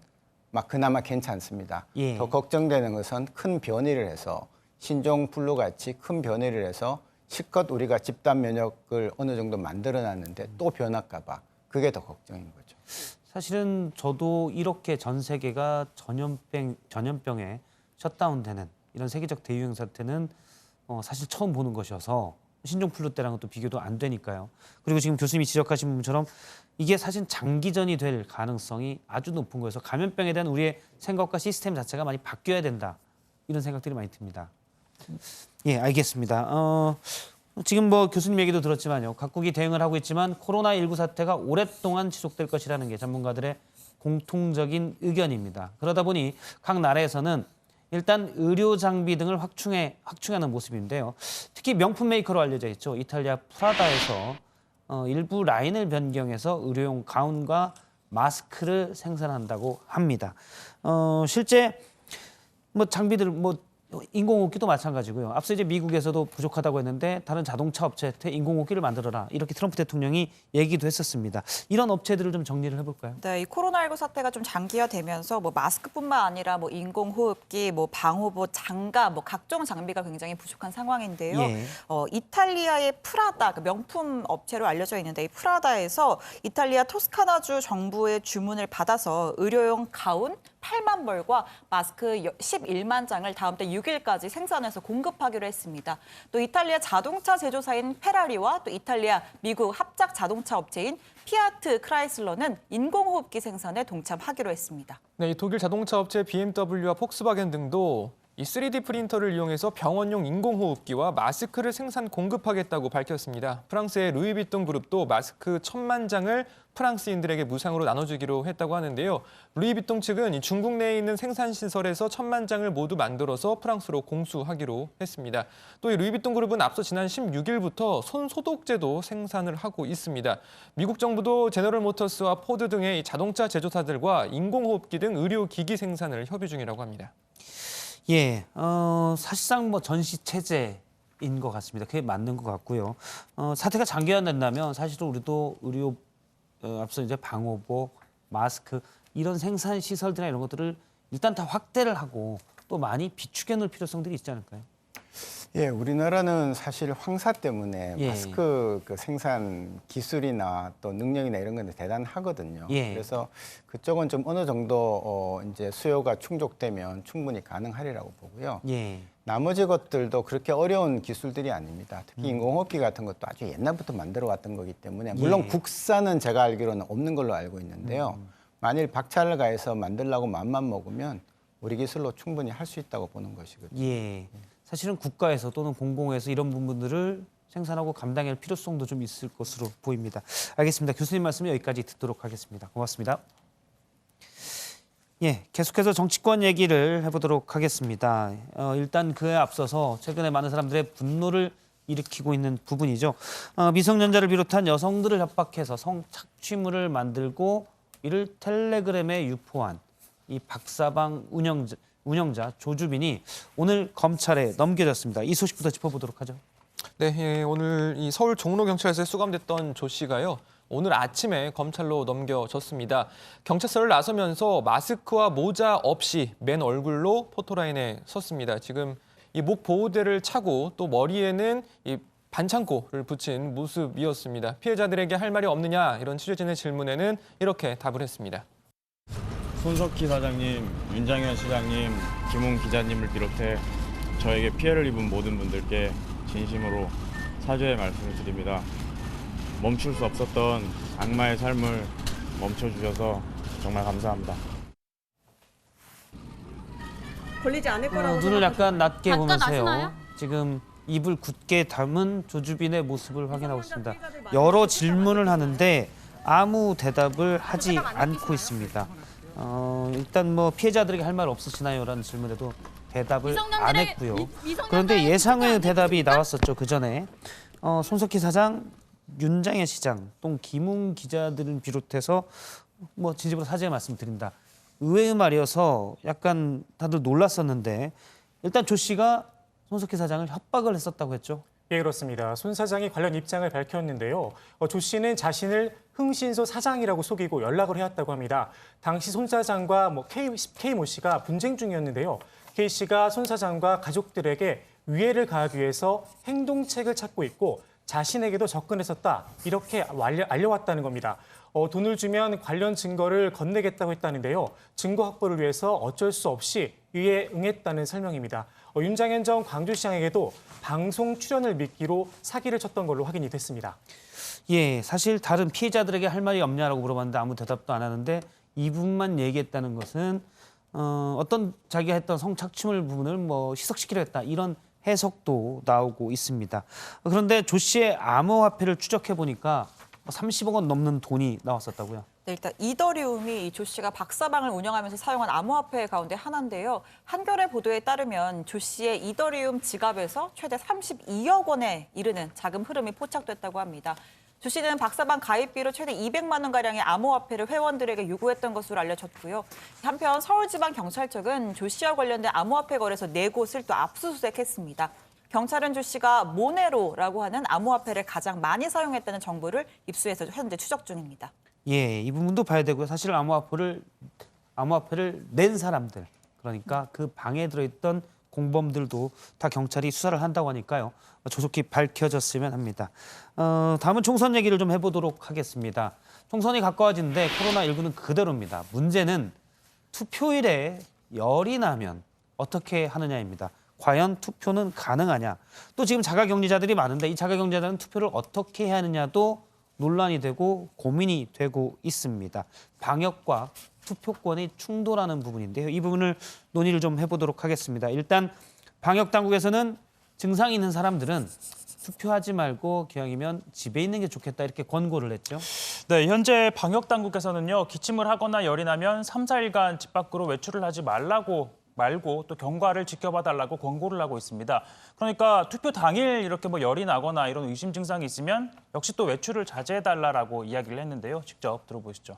막 그나마 괜찮습니다. 예. 더 걱정되는 것은 큰 변이를 해서 신종 플루 같이 큰 변이를 해서 실컷 우리가 집단 면역을 어느 정도 만들어놨는데 또 변할까 봐 그게 더 걱정인 거죠. 사실은 저도 이렇게 전 세계가 전염병에 셧다운되는 이런 세계적 대유행 사태는 사실 처음 보는 것이어서 신종 플루 때랑은 또 비교도 안 되니까요. 그리고 지금 교수님이 지적하신 부분처럼 이게 사실 장기전이 될 가능성이 아주 높은 거여서 감염병에 대한 우리의 생각과 시스템 자체가 많이 바뀌어야 된다. 이런 생각들이 많이 듭니다. 예, 알겠습니다. 지금 뭐 교수님 얘기도 들었지만요. 각국이 대응을 하고 있지만 코로나19 사태가 오랫동안 지속될 것이라는 게 전문가들의 공통적인 의견입니다. 그러다 보니 각 나라에서는 일단 의료 장비 등을 확충하는 모습인데요. 특히 명품 메이커로 알려져 있죠. 이탈리아 프라다에서 일부 라인을 변경해서 의료용 가운과 마스크를 생산한다고 합니다. 실제 뭐 장비들 인공호흡기도 마찬가지고요. 앞서 이제 미국에서도 부족하다고 했는데 다른 자동차 업체한테 인공호흡기를 만들어라. 이렇게 트럼프 대통령이 얘기도 했었습니다. 이런 업체들을 좀 정리를 해볼까요? 네, 이 코로나19 사태가 좀 장기화되면서 뭐 마스크뿐만 아니라 뭐 인공호흡기, 뭐 방호복, 장갑, 뭐 각종 장비가 굉장히 부족한 상황인데요. 예. 이탈리아의 프라다, 그 명품 업체로 알려져 있는데 이 프라다에서 이탈리아 토스카나주 정부의 주문을 받아서 의료용 가운 8만 벌과 마스크 11만 장을 다음 달 6일까지 생산해서 공급하기로 했습니다. 또 이탈리아 자동차 제조사인 페라리와 또 이탈리아, 미국 합작 자동차 업체인 피아트 크라이슬러는 인공호흡기 생산에 동참하기로 했습니다. 네, 이 독일 자동차 업체 BMW와 폭스바겐 등도 이 3D 프린터를 이용해서 병원용 인공호흡기와 마스크를 생산 공급하겠다고 밝혔습니다. 프랑스의 루이비통 그룹도 마스크 1,000만 장을 프랑스인들에게 무상으로 나눠주기로 했다고 하는데요. 루이비통 측은 이 중국 내에 있는 생산시설에서 1,000만 장을 모두 만들어서 프랑스로 공수하기로 했습니다. 또 이 루이비통 그룹은 앞서 지난 16일부터 손소독제도 생산을 하고 있습니다. 미국 정부도 제너럴 모터스와 포드 등의 이 자동차 제조사들과 인공호흡기 등 의료기기 생산을 협의 중이라고 합니다. 예, 사실상 뭐 전시 체제인 것 같습니다. 그게 맞는 것 같고요. 사태가 장기화된다면 사실은 우리도 의료 앞서 이제 방호복, 마스크 이런 생산 시설들이나 이런 것들을 일단 다 확대를 하고 또 많이 비축해 놓을 필요성들이 있지 않을까요? 예, 우리나라는 사실 황사 때문에 예. 마스크 그 생산 기술이나 또 능력이나 이런 건 대단하거든요. 예. 그래서 그쪽은 좀 어느 정도 이제 수요가 충족되면 충분히 가능하리라고 보고요. 예. 나머지 것들도 그렇게 어려운 기술들이 아닙니다. 특히 인공호흡기 같은 것도 아주 옛날부터 만들어 왔던 거기 때문에 물론 예. 국산은 제가 알기로는 없는 걸로 알고 있는데요. 만일 박차를 가해서 만들려고 마음만 먹으면 우리 기술로 충분히 할 수 있다고 보는 것이거든요. 예. 사실은 국가에서 또는 공공에서 이런 부분들을 생산하고 감당할 필요성도 좀 있을 것으로 보입니다. 알겠습니다. 교수님 말씀 여기까지 듣도록 하겠습니다. 고맙습니다. 예, 계속해서 정치권 얘기를 해보도록 하겠습니다. 일단 그에 앞서서 최근에 많은 사람들의 분노를 일으키고 있는 부분이죠. 미성년자를 비롯한 여성들을 협박해서 성착취물을 만들고 이를 텔레그램에 유포한 이 박사방 운영자 조주빈이 오늘 검찰에 넘겨졌습니다. 이 소식부터 짚어보도록 하죠. 네, 예, 오늘 이 서울 종로경찰서에 수감됐던 조 씨가요. 오늘 아침에 검찰로 넘겨졌습니다. 경찰서를 나서면서 마스크와 모자 없이 맨 얼굴로 포토라인에 섰습니다. 지금 이 목 보호대를 차고 또 머리에는 이 반창고를 붙인 모습이었습니다. 피해자들에게 할 말이 없느냐 이런 취재진의 질문에는 이렇게 답을 했습니다. 손석희 사장님, 윤장현 시장님, 김웅 기자님을 비롯해 저에게 피해를 입은 모든 분들께 진심으로 사죄의 말씀을 드립니다. 멈출 수 없었던 악마의 삶을 멈춰주셔서 정말 감사합니다. 걸리지 않을 거라고 눈을 약간 낮게 잠깐 보면서요. 아시나요? 지금 입을 굳게 담은 조주빈의 모습을 확인하고 있습니다. 여러 질문을 하는데 아무 대답을 하지 않고 있습니다. 일단 뭐 피해자들에게 할 말 없으시나요? 라는 질문에도 대답을 안 했고요. 그런데 예상외의 대답이 나왔었죠. 그 전에 손석희 사장, 윤장현 시장, 또 김웅 기자들을 비롯해서 뭐 진심으로 사죄의 말씀드린다. 의외의 말이어서 약간 다들 놀랐었는데 일단 조 씨가 손석희 사장을 협박을 했었다고 했죠. 예, 그렇습니다. 손 사장이 관련 입장을 밝혔는데요. 조 씨는 자신을 흥신소 사장이라고 속이고 연락을 해왔다고 합니다. 당시 손 사장과 K모 씨가 분쟁 중이었는데요. K 씨가 손 사장과 가족들에게 위해를 가하기 위해서 행동책을 찾고 있고 자신에게도 접근했었다. 이렇게 알려왔다는 겁니다. 돈을 주면 관련 증거를 건네겠다고 했다는데요. 증거 확보를 위해서 어쩔 수 없이 이에 응했다는 설명입니다. 윤장현 전 광주시장에게도 방송 출연을 미끼로 사기를 쳤던 걸로 확인이 됐습니다. 예, 사실 다른 피해자들에게 할 말이 없냐라고 물어봤는데 아무 대답도 안 하는데 이분만 얘기했다는 것은 어떤 자기가 했던 성착취물 부분을 뭐 희석시키려 했다 이런 해석도 나오고 있습니다. 그런데 조 씨의 암호화폐를 추적해 보니까 30억 원 넘는 돈이 나왔었다고요. 네, 일단 이더리움이 조 씨가 박사방을 운영하면서 사용한 암호화폐 가운데 하나인데요. 한겨레 보도에 따르면 조 씨의 이더리움 지갑에서 최대 32억 원에 이르는 자금 흐름이 포착됐다고 합니다. 조 씨는 박사방 가입비로 최대 200만 원가량의 암호화폐를 회원들에게 요구했던 것으로 알려졌고요. 한편 서울지방경찰청은 조 씨와 관련된 암호화폐 거래소 4곳을 또 압수수색했습니다. 경찰은 조 씨가 모네로라고 하는 암호화폐를 가장 많이 사용했다는 정보를 입수해서 현재 추적 중입니다. 예, 이 부분도 봐야 되고요. 사실 암호화폐를 낸 사람들, 그러니까 그 방에 들어있던 공범들도 다 경찰이 수사를 한다고 하니까요. 조속히 밝혀졌으면 합니다. 다음은 총선 얘기를 좀 해보도록 하겠습니다. 총선이 가까워지는데 코로나19는 그대로입니다. 문제는 투표일에 열이 나면 어떻게 하느냐입니다. 과연 투표는 가능하냐. 또 지금 자가격리자들이 많은데 이 자가격리자들은 투표를 어떻게 해야 하느냐도 논란이 되고 고민이 되고 있습니다. 방역과 투표권이 충돌하는 부분인데요. 이 부분을 논의를 좀 해보도록 하겠습니다. 일단 방역 당국에서는 증상이 있는 사람들은 투표하지 말고 기왕이면 집에 있는 게 좋겠다 이렇게 권고를 했죠. 네, 현재 방역 당국에서는요. 기침을 하거나 열이 나면 3, 4일간 집 밖으로 외출을 하지 말고 또 경과를 지켜봐달라고 권고를 하고 있습니다. 그러니까 투표 당일 이렇게 열이 나거나 이런 의심 증상이 있으면 역시 또 외출을 자제해달라고 이야기를 했는데요. 직접 들어보시죠.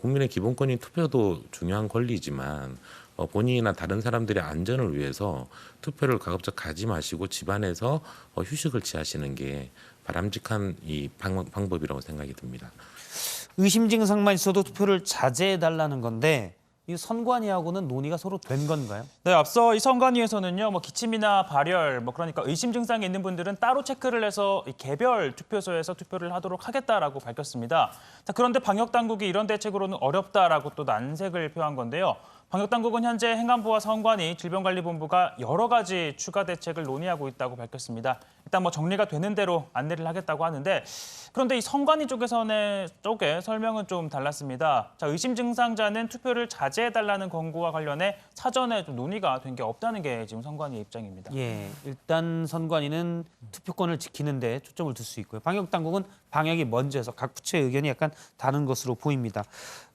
국민의 기본권인 투표도 중요한 권리지만 본인이나 다른 사람들의 안전을 위해서 투표를 가급적 가지 마시고 집안에서 휴식을 취하시는 게 바람직한 이 방법이라고 생각이 듭니다. 의심 증상만 있어도 투표를 자제해달라는 건데 이 선관위하고는 논의가 서로 된 건가요? 네, 앞서 이 선관위에서는요, 기침이나 발열, 그러니까 의심 증상이 있는 분들은 따로 체크를 해서 개별 투표소에서 투표를 하도록 하겠다라고 밝혔습니다. 자, 그런데 방역 당국이 이런 대책으로는 어렵다라고 또 난색을 표한 건데요. 방역 당국은 현재 행안부와 선관위, 질병관리본부가 여러 가지 추가 대책을 논의하고 있다고 밝혔습니다. 일단 정리가 되는 대로 안내를 하겠다고 하는데 그런데 이 선관위 쪽의 설명은 좀 달랐습니다. 자, 의심 증상자는 투표를 자제해달라는 권고와 관련해 사전에 좀 논의가 된 게 없다는 게 지금 선관위의 입장입니다. 예, 일단 선관위는 투표권을 지키는 데 초점을 둘 수 있고요. 방역 당국은 방역이 먼저여서 각 부처의 의견이 약간 다른 것으로 보입니다.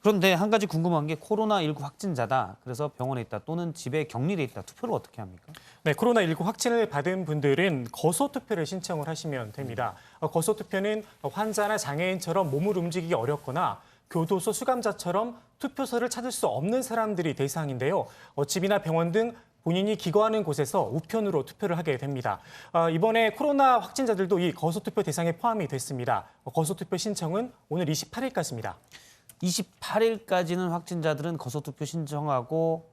그런데 한 가지 궁금한 게 코로나19 확진자다. 그래서 병원에 있다 또는 집에 격리돼 있다. 투표를 어떻게 합니까? 네, 코로나19 확진을 받은 분들은 거소투표를 신청을 하시면 됩니다. 거소투표는 환자나 장애인처럼 몸을 움직이기 어렵거나 교도소 수감자처럼 투표소를 찾을 수 없는 사람들이 대상인데요. 집이나 병원 등 본인이 기거하는 곳에서 우편으로 투표를 하게 됩니다. 이번에 코로나 확진자들도 이 거소투표 대상에 포함이 됐습니다. 거소투표 신청은 오늘 28일까지입니다. 28일까지는 확진자들은 거소투표 신청하고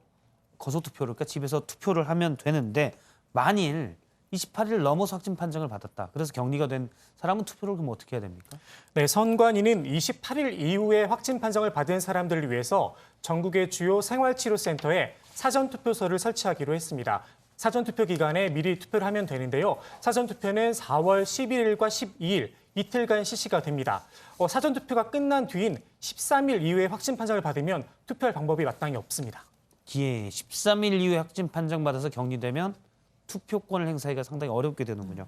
거소투표를 그러니까 집에서 투표를 하면 되는데 만일 28일 넘어서 확진 판정을 받았다. 그래서 격리가 된 사람은 투표를 그럼 어떻게 해야 됩니까? 네, 선관위는 28일 이후에 확진 판정을 받은 사람들을 위해서 전국의 주요 생활치료센터에 사전투표소를 설치하기로 했습니다. 사전투표 기간에 미리 투표를 하면 되는데요. 사전투표는 4월 11일과 12일 이틀간 실시가 됩니다. 사전투표가 끝난 뒤인 13일 이후에 확진 판정을 받으면 투표할 방법이 마땅히 없습니다. 예, 13일 이후에 확진 판정받아서 격리되면 투표권을 행사하기가 상당히 어렵게 되는군요.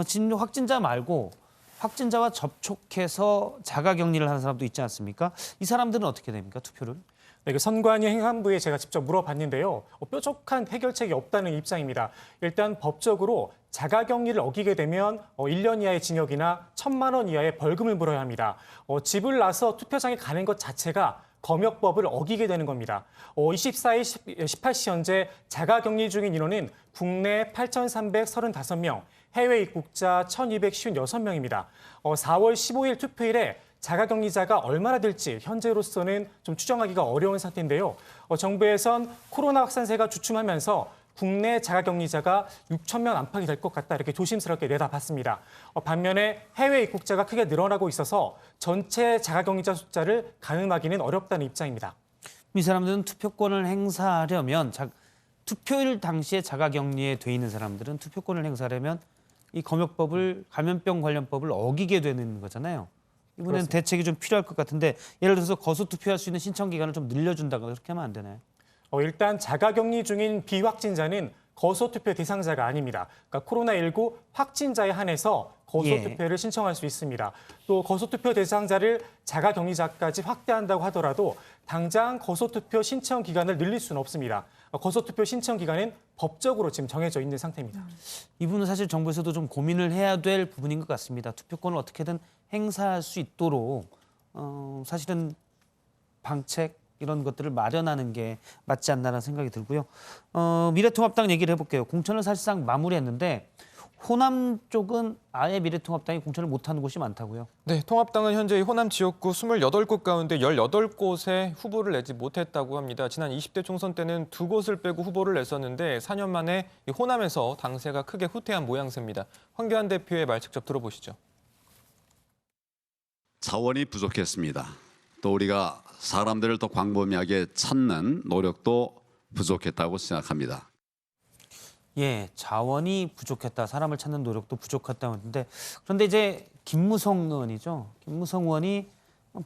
진료 확진자 말고 확진자와 접촉해서 자가격리를 하는 사람도 있지 않습니까? 이 사람들은 어떻게 됩니까, 투표를? 네, 선관위 행안부에 제가 직접 물어봤는데요. 뾰족한 해결책이 없다는 입장입니다. 일단 법적으로 자가격리를 어기게 되면 1년 이하의 징역이나 1,000만 원 이하의 벌금을 물어야 합니다. 집을 나서 투표장에 가는 것 자체가 검역법을 어기게 되는 겁니다. 24일 18시 현재 자가격리 중인 인원은 국내 8,335명, 해외 입국자 1,256명입니다. 4월 15일 투표일에 자가격리자가 얼마나 될지 현재로서는 좀 추정하기가 어려운 상태인데요. 정부에선 코로나 확산세가 주춤하면서 국내 자가격리자가 6,000명 안팎이 될 것 같다 이렇게 조심스럽게 내다봤습니다. 반면에 해외 입국자가 크게 늘어나고 있어서 전체 자가격리자 숫자를 가늠하기는 어렵다는 입장입니다. 이 사람들은 투표권을 행사하려면 투표일 당시에 자가격리에 돼 있는 사람들은 투표권을 행사하려면 이 검역법을 감염병 관련법을 어기게 되는 거잖아요. 이번엔 그렇습니다. 대책이 좀 필요할 것 같은데 예를 들어서 거소투표할 수 있는 신청 기간을 좀 늘려준다거나 그렇게 하면 안 되나요? 일단 자가격리 중인 비확진자는 거소투표 대상자가 아닙니다. 그러니까 코로나19 확진자에 한해서 거소투표를 신청할 수 있습니다. 또 거소투표 대상자를 자가격리자까지 확대한다고 하더라도 당장 거소투표 신청 기간을 늘릴 수는 없습니다. 거소투표 신청 기간은 법적으로 지금 정해져 있는 상태입니다. 이 부분은 사실 정부에서도 좀 고민을 해야 될 부분인 것 같습니다. 투표권을 어떻게든 행사할 수 있도록 사실은 방책 이런 것들을 마련하는 게 맞지 않나라는 생각이 들고요. 미래통합당 얘기를 해볼게요. 공천을 사실상 마무리했는데 호남 쪽은 아예 미래통합당이 공천을 못하는 곳이 많다고요? 네, 통합당은 현재 호남 지역구 28곳 가운데 18곳에 후보를 내지 못했다고 합니다. 지난 20대 총선 때는 2곳을 빼고 후보를 냈었는데 4년 만에 호남에서 당세가 크게 후퇴한 모양새입니다. 황교안 대표의 말 직접 들어보시죠. 자원이 부족했습니다. 또 우리가 사람들을 더 광범위하게 찾는 노력도 부족했다고 생각합니다. 예, 자원이 부족했다. 사람을 찾는 노력도 부족했다고 했는데 그런데 이제 김무성 의원이죠. 김무성 의원이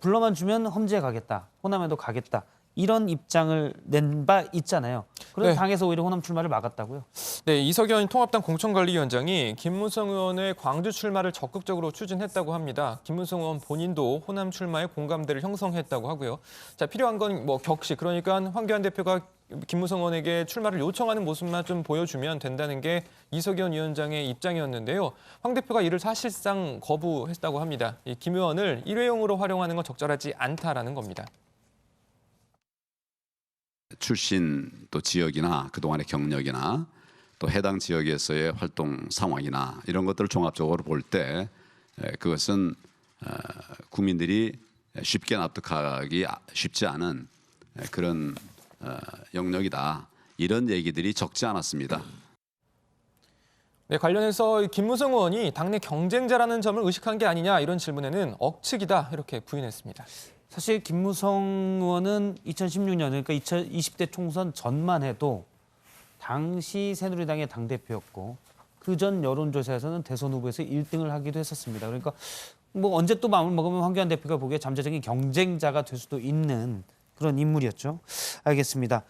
불러만 주면 험지에 가겠다. 호남에도 가겠다. 이런 입장을 낸 바 있잖아요. 그래서 네. 당에서 오히려 호남 출마를 막았다고요? 네, 이석연 통합당 공천관리위원장이 김무성 의원의 광주 출마를 적극적으로 추진했다고 합니다. 김무성 의원 본인도 호남 출마에 공감대를 형성했다고 하고요. 자, 필요한 건 뭐 격식, 그러니까 황교안 대표가 김무성 의원에게 출마를 요청하는 모습만 좀 보여주면 된다는 게 이석연 위원장의 입장이었는데요. 황 대표가 이를 사실상 거부했다고 합니다. 이 김 의원을 일회용으로 활용하는 건 적절하지 않다라는 겁니다. 출신 또 지역이나 그동안의 경력이나 또 해당 지역에서의 활동 상황이나 이런 것들을 종합적으로 볼 때 그것은 국민들이 쉽게 납득하기 쉽지 않은 그런 영역이다. 이런 얘기들이 적지 않았습니다. 네, 관련해서 김무성 의원이 당내 경쟁자라는 점을 의식한 게 아니냐 이런 질문에는 억측이다 이렇게 부인했습니다. 사실 김무성 의원은 2016년 그러니까 2020대 총선 전만 해도 당시 새누리당의 당대표였고 그전 여론조사에서는 대선 후보에서 1등을 하기도 했었습니다. 그러니까 뭐 언제 또 마음을 먹으면 황교안 대표가 보기에 잠재적인 경쟁자가 될 수도 있는 그런 인물이었죠. 알겠습니다.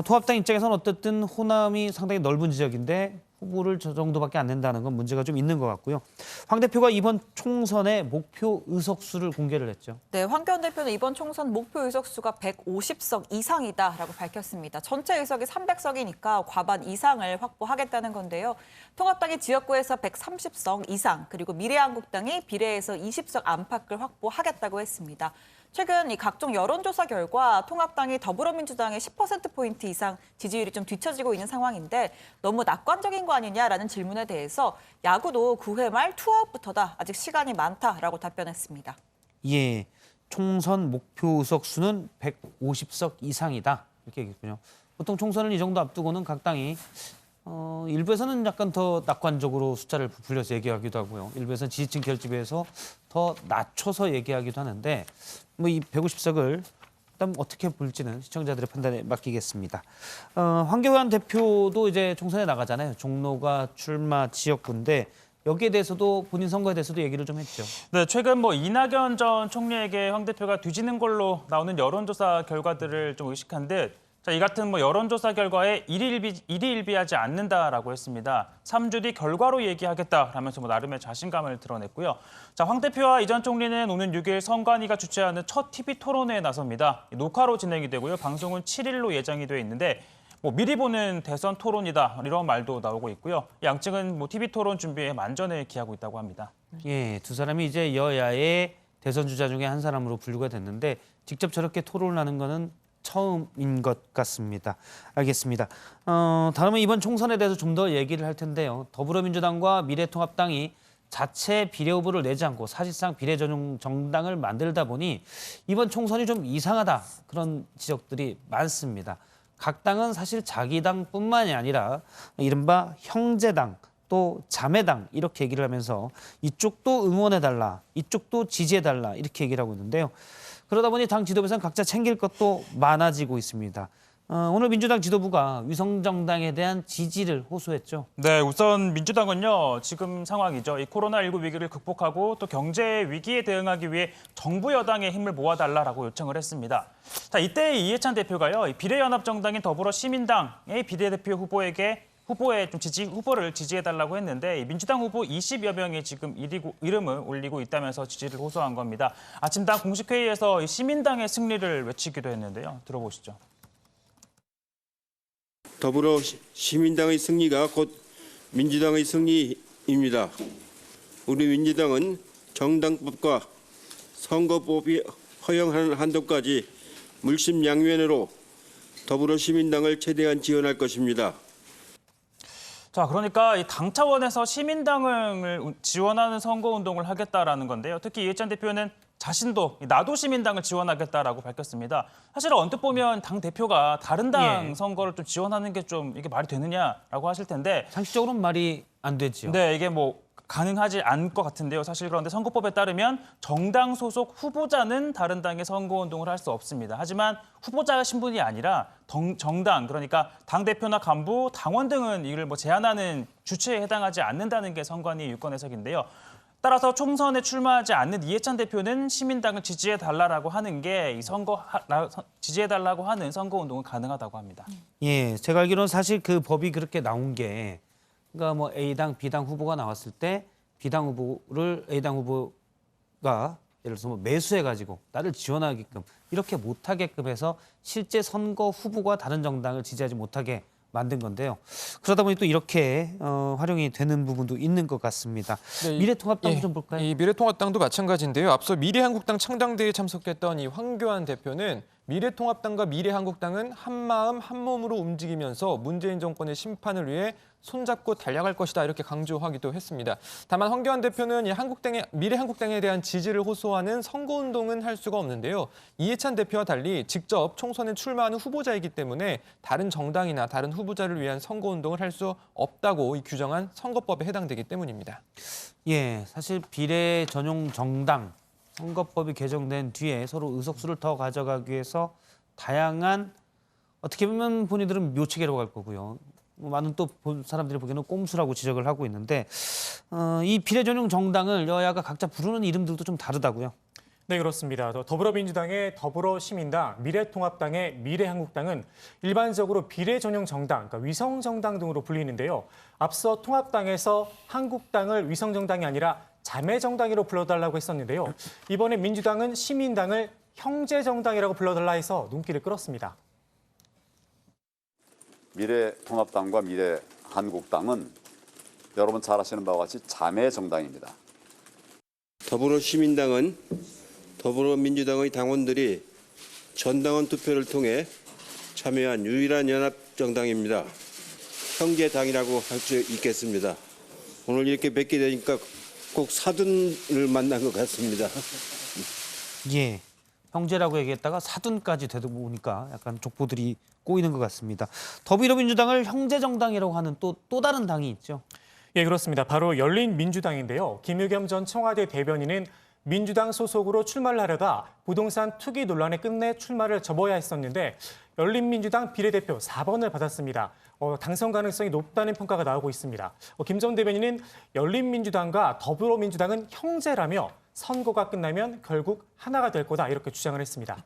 통합당 입장에서는 어쨌든 호남이 상당히 넓은 지역인데 후보를 저 정도밖에 안 낸다는 건 문제가 좀 있는 것 같고요. 황 대표가 이번 총선의 목표 의석수를 공개를 했죠. 네, 황교안 대표는 이번 총선 목표 의석수가 150석 이상이다라고 밝혔습니다. 전체 의석이 300석이니까 과반 이상을 확보하겠다는 건데요. 통합당이 지역구에서 130석 이상, 그리고 미래한국당이 비례에서 20석 안팎을 확보하겠다고 했습니다. 최근 이 각종 여론조사 결과 통합당이 더불어민주당의 10%포인트 이상 지지율이 좀 뒤처지고 있는 상황인데 너무 낙관적인 거 아니냐라는 질문에 대해서 야구도 9회 말 투아웃부터다. 아직 시간이 많다라고 답변했습니다. 예, 총선 목표 의석수는 150석 이상이다. 이렇게 얘기했군요. 보통 총선을 이 정도 앞두고는 각 당이 일부에서는 약간 더 낙관적으로 숫자를 부풀려서 얘기하기도 하고요. 일부에서는 지지층 결집에서 더 낮춰서 얘기하기도 하는데 뭐 이 150석을 일단 어떻게 볼지는 시청자들의 판단에 맡기겠습니다. 황교안 대표도 이제 총선에 나가잖아요. 종로가 출마 지역구인데 여기에 대해서도 본인 선거에 대해서도 얘기를 좀 했죠. 네, 최근 뭐 이낙연 전 총리에게 황 대표가 뒤지는 걸로 나오는 여론조사 결과들을 좀 의식한 듯 자, 이 같은 뭐 여론조사 결과에 일희일비하지 않는다라고 했습니다. 3주 뒤 결과로 얘기하겠다라면서 뭐 나름의 자신감을 드러냈고요. 자, 황 대표와 이 전 총리는 오는 6일 선관위가 주최하는 첫 TV 토론회에 나섭니다. 녹화로 진행이 되고요. 방송은 7일로 예정이 돼 있는데 뭐 미리 보는 대선 토론이다 이런 말도 나오고 있고요. 양측은 뭐 TV 토론 준비에 만전을 기하고 있다고 합니다. 예, 두 사람이 이제 여야의 대선 주자 중에 한 사람으로 분류가 됐는데 직접 저렇게 토론을 하는 거는 처음인 것 같습니다. 알겠습니다. 다음은 이번 총선에 대해서 좀 더 얘기를 할 텐데요. 더불어민주당과 미래통합당이 자체 비례 후보를 내지 않고 사실상 비례 전용 정당을 만들다 보니 이번 총선이 좀 이상하다. 그런 지적들이 많습니다. 각 당은 사실 자기 당뿐만이 아니라 이른바 형제당 또 자매당 이렇게 얘기를 하면서 이쪽도 응원해달라, 이쪽도 지지해달라 이렇게 얘기를 하고 있는데요. 그러다 보니 당 지도부에서는 각자 챙길 것도 많아지고 있습니다. 오늘 민주당 지도부가 위성정당에 대한 지지를 호소했죠. 네, 우선 민주당은요. 지금 상황이죠. 이 코로나19 위기를 극복하고 또 경제 위기에 대응하기 위해 정부 여당의 힘을 모아달라고 요청을 했습니다. 자, 이때 이해찬 대표가요. 이 비례연합정당인 더불어시민당의 비례대표 후보에게 후보의 후보를 지지해달라고 했는데 민주당 후보 20여 명이 지금 이름을 올리고 있다면서 지지를 호소한 겁니다. 아침당 공식 회의에서 시민당의 승리를 외치기도 했는데요. 들어보시죠. 더불어 시민당의 승리가 곧 민주당의 승리입니다. 우리 민주당은 정당법과 선거법이 허용하는 한도까지 물심양면으로 더불어 시민당을 최대한 지원할 것입니다. 자, 그러니까 이 당 차원에서 시민당을 지원하는 선거운동을 하겠다라는 건데요. 특히 이해찬 대표는 자신도 나도 시민당을 지원하겠다라고 밝혔습니다. 사실 언뜻 보면 당 대표가 다른 당 선거를 좀 지원하는 게 좀 이게 말이 되느냐라고 하실 텐데 상식적으로는 말이 안 되죠. 네, 이게 뭐 가능하지 않을 것 같은데요. 사실 그런데 선거법에 따르면 정당 소속 후보자는 다른 당의 선거운동을 할 수 없습니다. 하지만 후보자 신분이 아니라 정당, 그러니까 당대표나 간부, 당원 등은 이를 뭐 제한하는 주체에 해당하지 않는다는 게 선관위 유권 해석인데요. 따라서 총선에 출마하지 않는 이해찬 대표는 시민당을 지지해달라고 하는 게 이 지지해달라고 하는 선거운동은 가능하다고 합니다. 예, 제가 알기로는 사실 그 법이 그렇게 나온 게 그러니까 뭐 A당, B당 후보가 나왔을 때 B당 후보를 A당 후보가 예를 들어서 뭐 매수해가지고 나를 지원하게끔 이렇게 못하게끔 해서 실제 선거 후보가 다른 정당을 지지하지 못하게 만든 건데요. 그러다 보니 또 이렇게 활용이 되는 부분도 있는 것 같습니다. 네, 미래통합당 좀 볼까요? 이 미래통합당도 마찬가지인데요. 앞서 미래한국당 창당대회에 참석했던 이 황교안 대표는 미래통합당과 미래한국당은 한마음 한몸으로 움직이면서 문재인 정권의 심판을 위해 손잡고 달려갈 것이다 이렇게 강조하기도 했습니다. 다만 황교안 대표는 미래한국당에 대한 지지를 호소하는 선거운동은 할 수가 없는데요. 이해찬 대표와 달리 직접 총선에 출마하는 후보자이기 때문에 다른 정당이나 다른 후보자를 위한 선거운동을 할 수 없다고 규정한 선거법에 해당되기 때문입니다. 예, 사실 비례 전용 정당 선거법이 개정된 뒤에 서로 의석수를 더 가져가기 위해서 다양한 어떻게 보면 본인들은 묘치개로 갈 거고요. 많은 또 사람들이 보기에는 꼼수라고 지적을 하고 있는데 이 비례 전용 정당을 여야가 각자 부르는 이름들도 좀 다르다고요. 네, 그렇습니다. 더불어민주당의 더불어시민당, 미래통합당의 미래한국당은 일반적으로 비례 전용 정당, 그러니까 위성정당 등으로 불리는데요. 앞서 통합당에서 한국당을 위성정당이 아니라 자매정당으로 불러달라고 했었는데요. 이번에 민주당은 시민당을 형제정당이라고 불러달라 해서 눈길을 끌었습니다. 미래통합당과 미래한국당은 여러분 잘 아시는 바와 같이 자매정당입니다. 더불어시민당은 더불어민주당의 당원들이 전당원 투표를 통해 참여한 유일한 연합정당입니다. 형제당이라고 할 수 있겠습니다. 오늘 이렇게 뵙게 되니까 꼭 사돈을 만난 것 같습니다. 예, 형제라고 얘기했다가 사돈까지 되다 보니까 약간 족보들이 꼬이는 것 같습니다. 더불어민주당을 형제정당이라고 하는 또 다른 당이 있죠. 예, 그렇습니다. 바로 열린민주당인데요. 김의겸 전 청와대 대변인은 민주당 소속으로 출마를 하려다 부동산 투기 논란에 끝내 출마를 접어야 했었는데 열린민주당 비례대표 4번을 받았습니다. 당선 가능성이 높다는 평가가 나오고 있습니다. 김 전 대변인은 열린민주당과 더불어민주당은 형제라며 선거가 끝나면 결국 하나가 될 거다 이렇게 주장을 했습니다.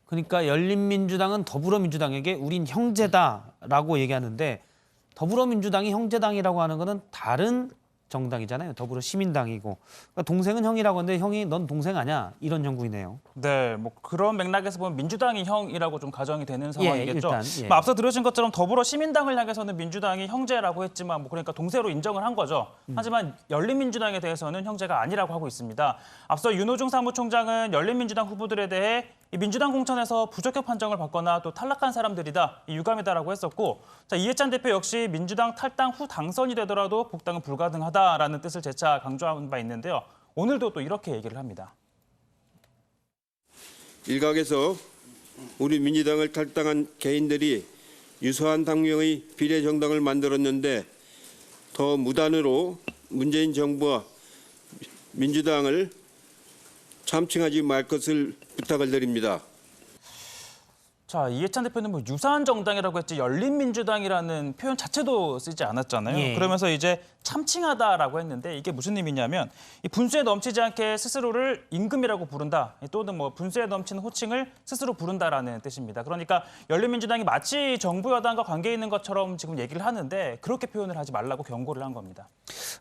그러니까 열린민주당은 더불어민주당에게 우린 형제다라고 얘기하는데 더불어민주당이 형제당이라고 하는 거는 다른 정당이잖아요. 더불어시민당이고 그러니까 동생은 형이라고 하는데 형이 넌 동생 아냐 이런 형국이네요. 네, 뭐 그런 맥락에서 보면 민주당이 형이라고 좀 가정이 되는 상황이겠죠. 일단, 뭐 앞서 들으신 것처럼 더불어시민당을 향해서는 민주당이 형제라고 했지만 뭐 그러니까 동세로 인정을 한 거죠. 하지만 열린민주당에 대해서는 형제가 아니라고 하고 있습니다. 앞서 윤호중 사무총장은 열린민주당 후보들에 대해 이 민주당 공천에서 부적격 판정을 받거나 또 탈락한 사람들이다, 유감이다라고 했었고, 자, 이해찬 대표 역시 민주당 탈당 후 당선이 되더라도 복당은 불가능하다라는 뜻을 재차 강조한 바 있는데요. 오늘도 또 이렇게 얘기를 합니다. 일각에서 우리 민주당을 탈당한 개인들이 유사한 당명의 비례정당을 만들었는데 더 무단으로 문재인 정부와 민주당을 참칭하지 말 것을 부탁을 드립니다. 자, 이해찬 대표는 뭐 유사한 정당이라고 했지 열린민주당이라는 표현 자체도 쓰지 않았잖아요. 예. 그러면서 이제 참칭하다라고 했는데 이게 무슨 의미냐면 이 분수에 넘치지 않게 스스로를 임금이라고 부른다. 또는 뭐 분수에 넘치는 호칭을 스스로 부른다라는 뜻입니다. 그러니까 열린민주당이 마치 정부 여당과 관계 있는 것처럼 지금 얘기를 하는데 그렇게 표현을 하지 말라고 경고를 한 겁니다.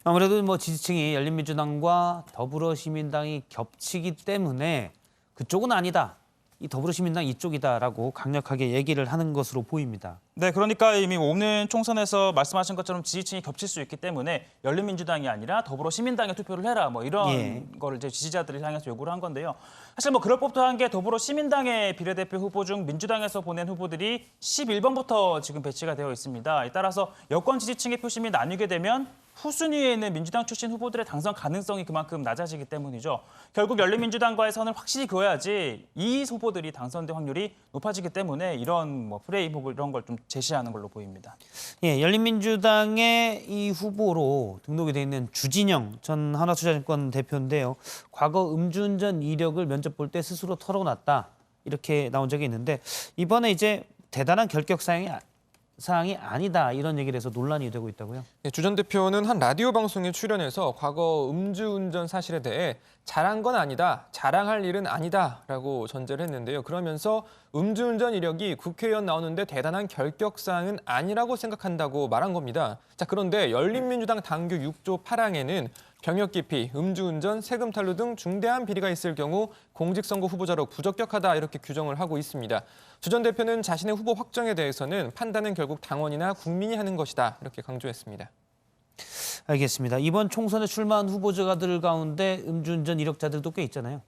아무래도 뭐 지지층이 열린민주당과 더불어시민당이 겹치기 때문에 그쪽은 아니다. 이 더불어시민당 이쪽이다라고 강력하게 얘기를 하는 것으로 보입니다. 네, 그러니까 이미 오는 총선에서 말씀하신 것처럼 지지층이 겹칠 수 있기 때문에 열린민주당이 아니라 더불어시민당에 투표를 해라 뭐 이런 거를 이제 지지자들을 향해서 요구를 한 건데요. 사실 뭐 그럴 법도 한 게 더불어시민당의 비례대표 후보 중 민주당에서 보낸 후보들이 11번부터 지금 배치가 되어 있습니다. 따라서 여권 지지층의 표심이 나뉘게 되면 후순위에 있는 민주당 출신 후보들의 당선 가능성이 그만큼 낮아지기 때문이죠. 결국 열린민주당과의 선을 확실히 그어야지 이 후보들이 당선될 확률이 높아지기 때문에 이런 뭐 프레임복을 이런 걸 좀 제시하는 걸로 보입니다. 예, 열린민주당의 이 후보로 등록이 돼 있는 주진영 전 하나투자증권 대표인데요. 과거 음주운전 이력을 면접 볼 때 스스로 털어놨다 이렇게 나온 적이 있는데 이번에 이제 대단한 결격 사항이 아니다 이런 얘기를 해서 논란이 되고 있다고요? 네, 주 전 대표는 한 라디오 방송에 출연해서 과거 음주운전 사실에 대해 잘한 건 아니다, 자랑할 일은 아니다라고 전제를 했는데요. 그러면서 음주운전 이력이 국회의원 나오는데 대단한 결격사항은 아니라고 생각한다고 말한 겁니다. 자, 그런데 열린민주당 당규 6조 8항에는 병역 기피, 음주운전, 세금 탈루 등 중대한 비리가 있을 경우 공직선거 후보자로 부적격하다 이렇게 규정을 하고 있습니다. 주 전 대표는 자신의 후보 확정에 대해서는 판단은 결국 당원이나 국민이 하는 것이다 이렇게 강조했습니다. 알겠습니다. 이번 총선에 출마한 후보자들 가운데 음주운전 이력자들도 꽤 있잖아요.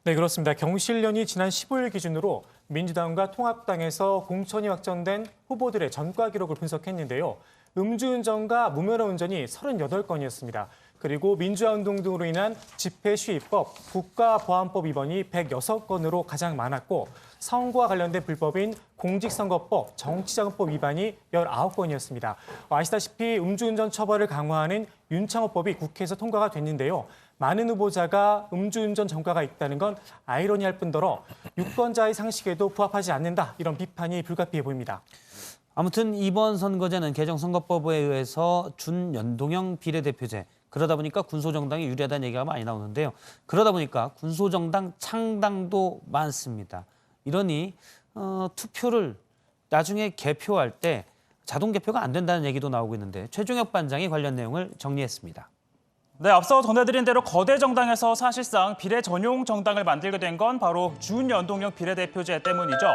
네, 그렇습니다. 경실련이 지난 15일 기준으로 민주당과 통합당에서 공천이 확정된 후보들의 전과 기록을 분석했는데요. 음주운전과 무면허 운전이 38건이었습니다. 그리고 민주화운동 등으로 인한 집회 시위법, 국가보안법 위반이 106건으로 가장 많았고 선거와 관련된 불법인 공직선거법, 정치자금법 위반이 19건이었습니다. 아시다시피 음주운전 처벌을 강화하는 윤창호법이 국회에서 통과가 됐는데요. 많은 후보자가 음주운전 전과가 있다는 건 아이러니할 뿐더러 유권자의 상식에도 부합하지 않는다. 이런 비판이 불가피해 보입니다. 아무튼 이번 선거제는 개정선거법에 의해서 준연동형 비례대표제, 그러다 보니까 군소정당이 유리하다는 얘기가 많이 나오는데요. 그러다 보니까 군소정당 창당도 많습니다. 이러니 투표를 나중에 개표할 때 자동 개표가 안 된다는 얘기도 나오고 있는데 최종혁 반장이 관련 내용을 정리했습니다. 네, 앞서 전해드린 대로 거대 정당에서 사실상 비례 전용 정당을 만들게 된 건 바로 준연동형 비례대표제 때문이죠.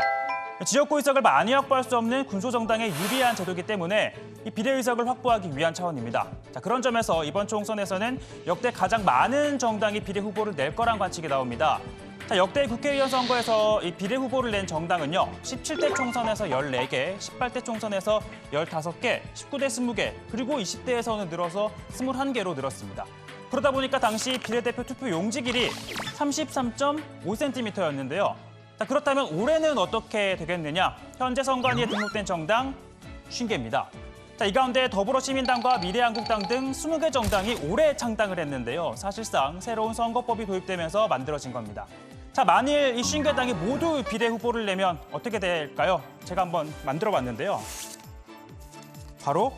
지역구 의석을 많이 확보할 수 없는 군소정당에 유리한 제도이기 때문에 이 비례 의석을 확보하기 위한 차원입니다. 자, 그런 점에서 이번 총선에서는 역대 가장 많은 정당이 비례 후보를 낼 거란 관측이 나옵니다. 자, 역대 국회의원 선거에서 이 비례 후보를 낸 정당은요. 17대 총선에서 14개, 18대 총선에서 15개, 19대 20개, 그리고 20대에서는 늘어서 21개로 늘었습니다. 그러다 보니까 당시 비례대표 투표 용지 길이 33.5cm였는데요. 자, 그렇다면 올해는 어떻게 되겠느냐? 현재 선관위에 등록된 정당 50개입니다. 자, 이 가운데 더불어시민당과 미래한국당 등 20개 정당이 올해 창당을 했는데요. 사실상 새로운 선거법이 도입되면서 만들어진 겁니다. 자, 만일 이 50개 당이 모두 비례 후보를 내면 어떻게 될까요? 제가 한번 만들어봤는데요. 바로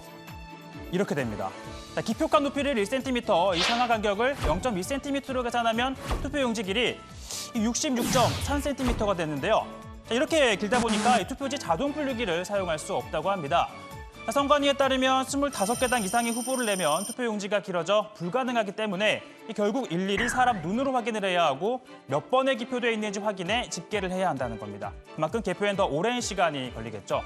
이렇게 됩니다. 자, 기표칸 높이를 1cm, 이 상하 간격을 0.2cm로 계산하면 투표 용지 길이 66.3cm가 됐는데요. 자, 이렇게 길다 보니까 이 투표지 자동 분류기를 사용할 수 없다고 합니다. 자, 선관위에 따르면 25개당 이상의 후보를 내면 투표 용지가 길어져 불가능하기 때문에 결국 일일이 사람 눈으로 확인을 해야 하고 몇 번에 기표되어 있는지 확인해 집계를 해야 한다는 겁니다. 그만큼 개표엔 더 오랜 시간이 걸리겠죠.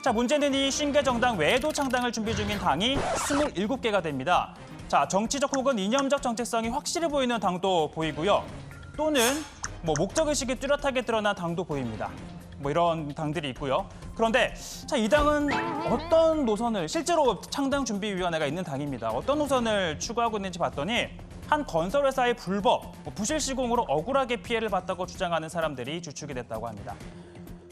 자, 문제는 이 50개 정당 외에도 창당을 준비 중인 당이 27개가 됩니다. 자, 정치적 혹은 이념적 정체성이 확실히 보이는 당도 보이고요. 또는 목적의식이 뚜렷하게 드러난 당도 보입니다. 이런 당들이 있고요. 그런데 자, 이 당은 어떤 노선을, 실제로 창당준비위원회가 있는 당입니다. 어떤 노선을 추구하고 있는지 봤더니 한 건설회사의 불법, 부실 시공으로 억울하게 피해를 봤다고 주장하는 사람들이 주축이 됐다고 합니다.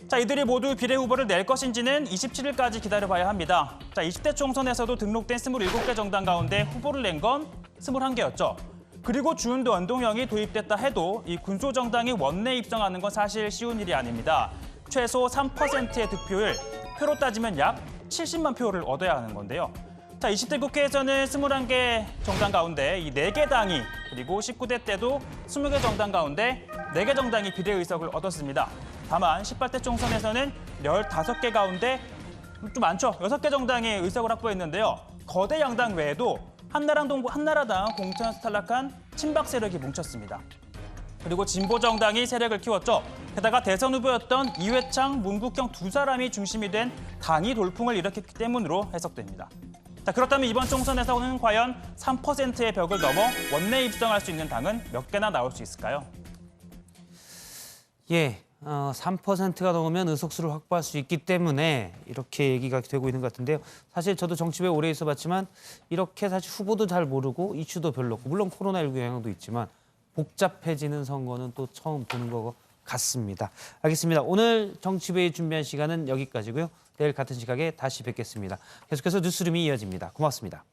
자, 이들이 모두 비례 후보를 낼 것인지는 27일까지 기다려봐야 합니다. 자, 20대 총선에서도 등록된 27개 정당 가운데 후보를 낸 건 21개였죠. 그리고 준연동형이 도입됐다 해도 이 군소정당이 원내 입성하는 건 사실 쉬운 일이 아닙니다. 최소 3%의 득표율, 표로 따지면 약 70만 표를 얻어야 하는 건데요. 자, 20대 국회에서는 21개 정당 가운데 이 4개 당이, 그리고 19대 때도 20개 정당 가운데 4개 정당이 비례의석을 얻었습니다. 다만 18대 총선에서는 15개 가운데 좀 많죠. 6개 정당이 의석을 확보했는데요. 거대 양당 외에도 한나라당 공천에서 탈락한 친박 세력이 뭉쳤습니다. 그리고 진보 정당이 세력을 키웠죠. 게다가 대선 후보였던 이회창, 문국형 두 사람이 중심이 된 당이 돌풍을 일으켰기 때문으로 해석됩니다. 자, 그렇다면 이번 총선에서는 과연 3%의 벽을 넘어 원내 입성할 수 있는 당은 몇 개나 나올 수 있을까요? 예, 3%가 넘으면 의석수를 확보할 수 있기 때문에 이렇게 얘기가 되고 있는 것 같은데요. 사실 저도 정치부에 오래 있어봤지만 이렇게 사실 후보도 잘 모르고 이슈도 별로 없고, 물론 코로나19 영향도 있지만 복잡해지는 선거는 또 처음 보는 것 같습니다. 알겠습니다. 오늘 정치부에 준비한 시간은 여기까지고요. 내일 같은 시각에 다시 뵙겠습니다. 계속해서 뉴스룸이 이어집니다. 고맙습니다.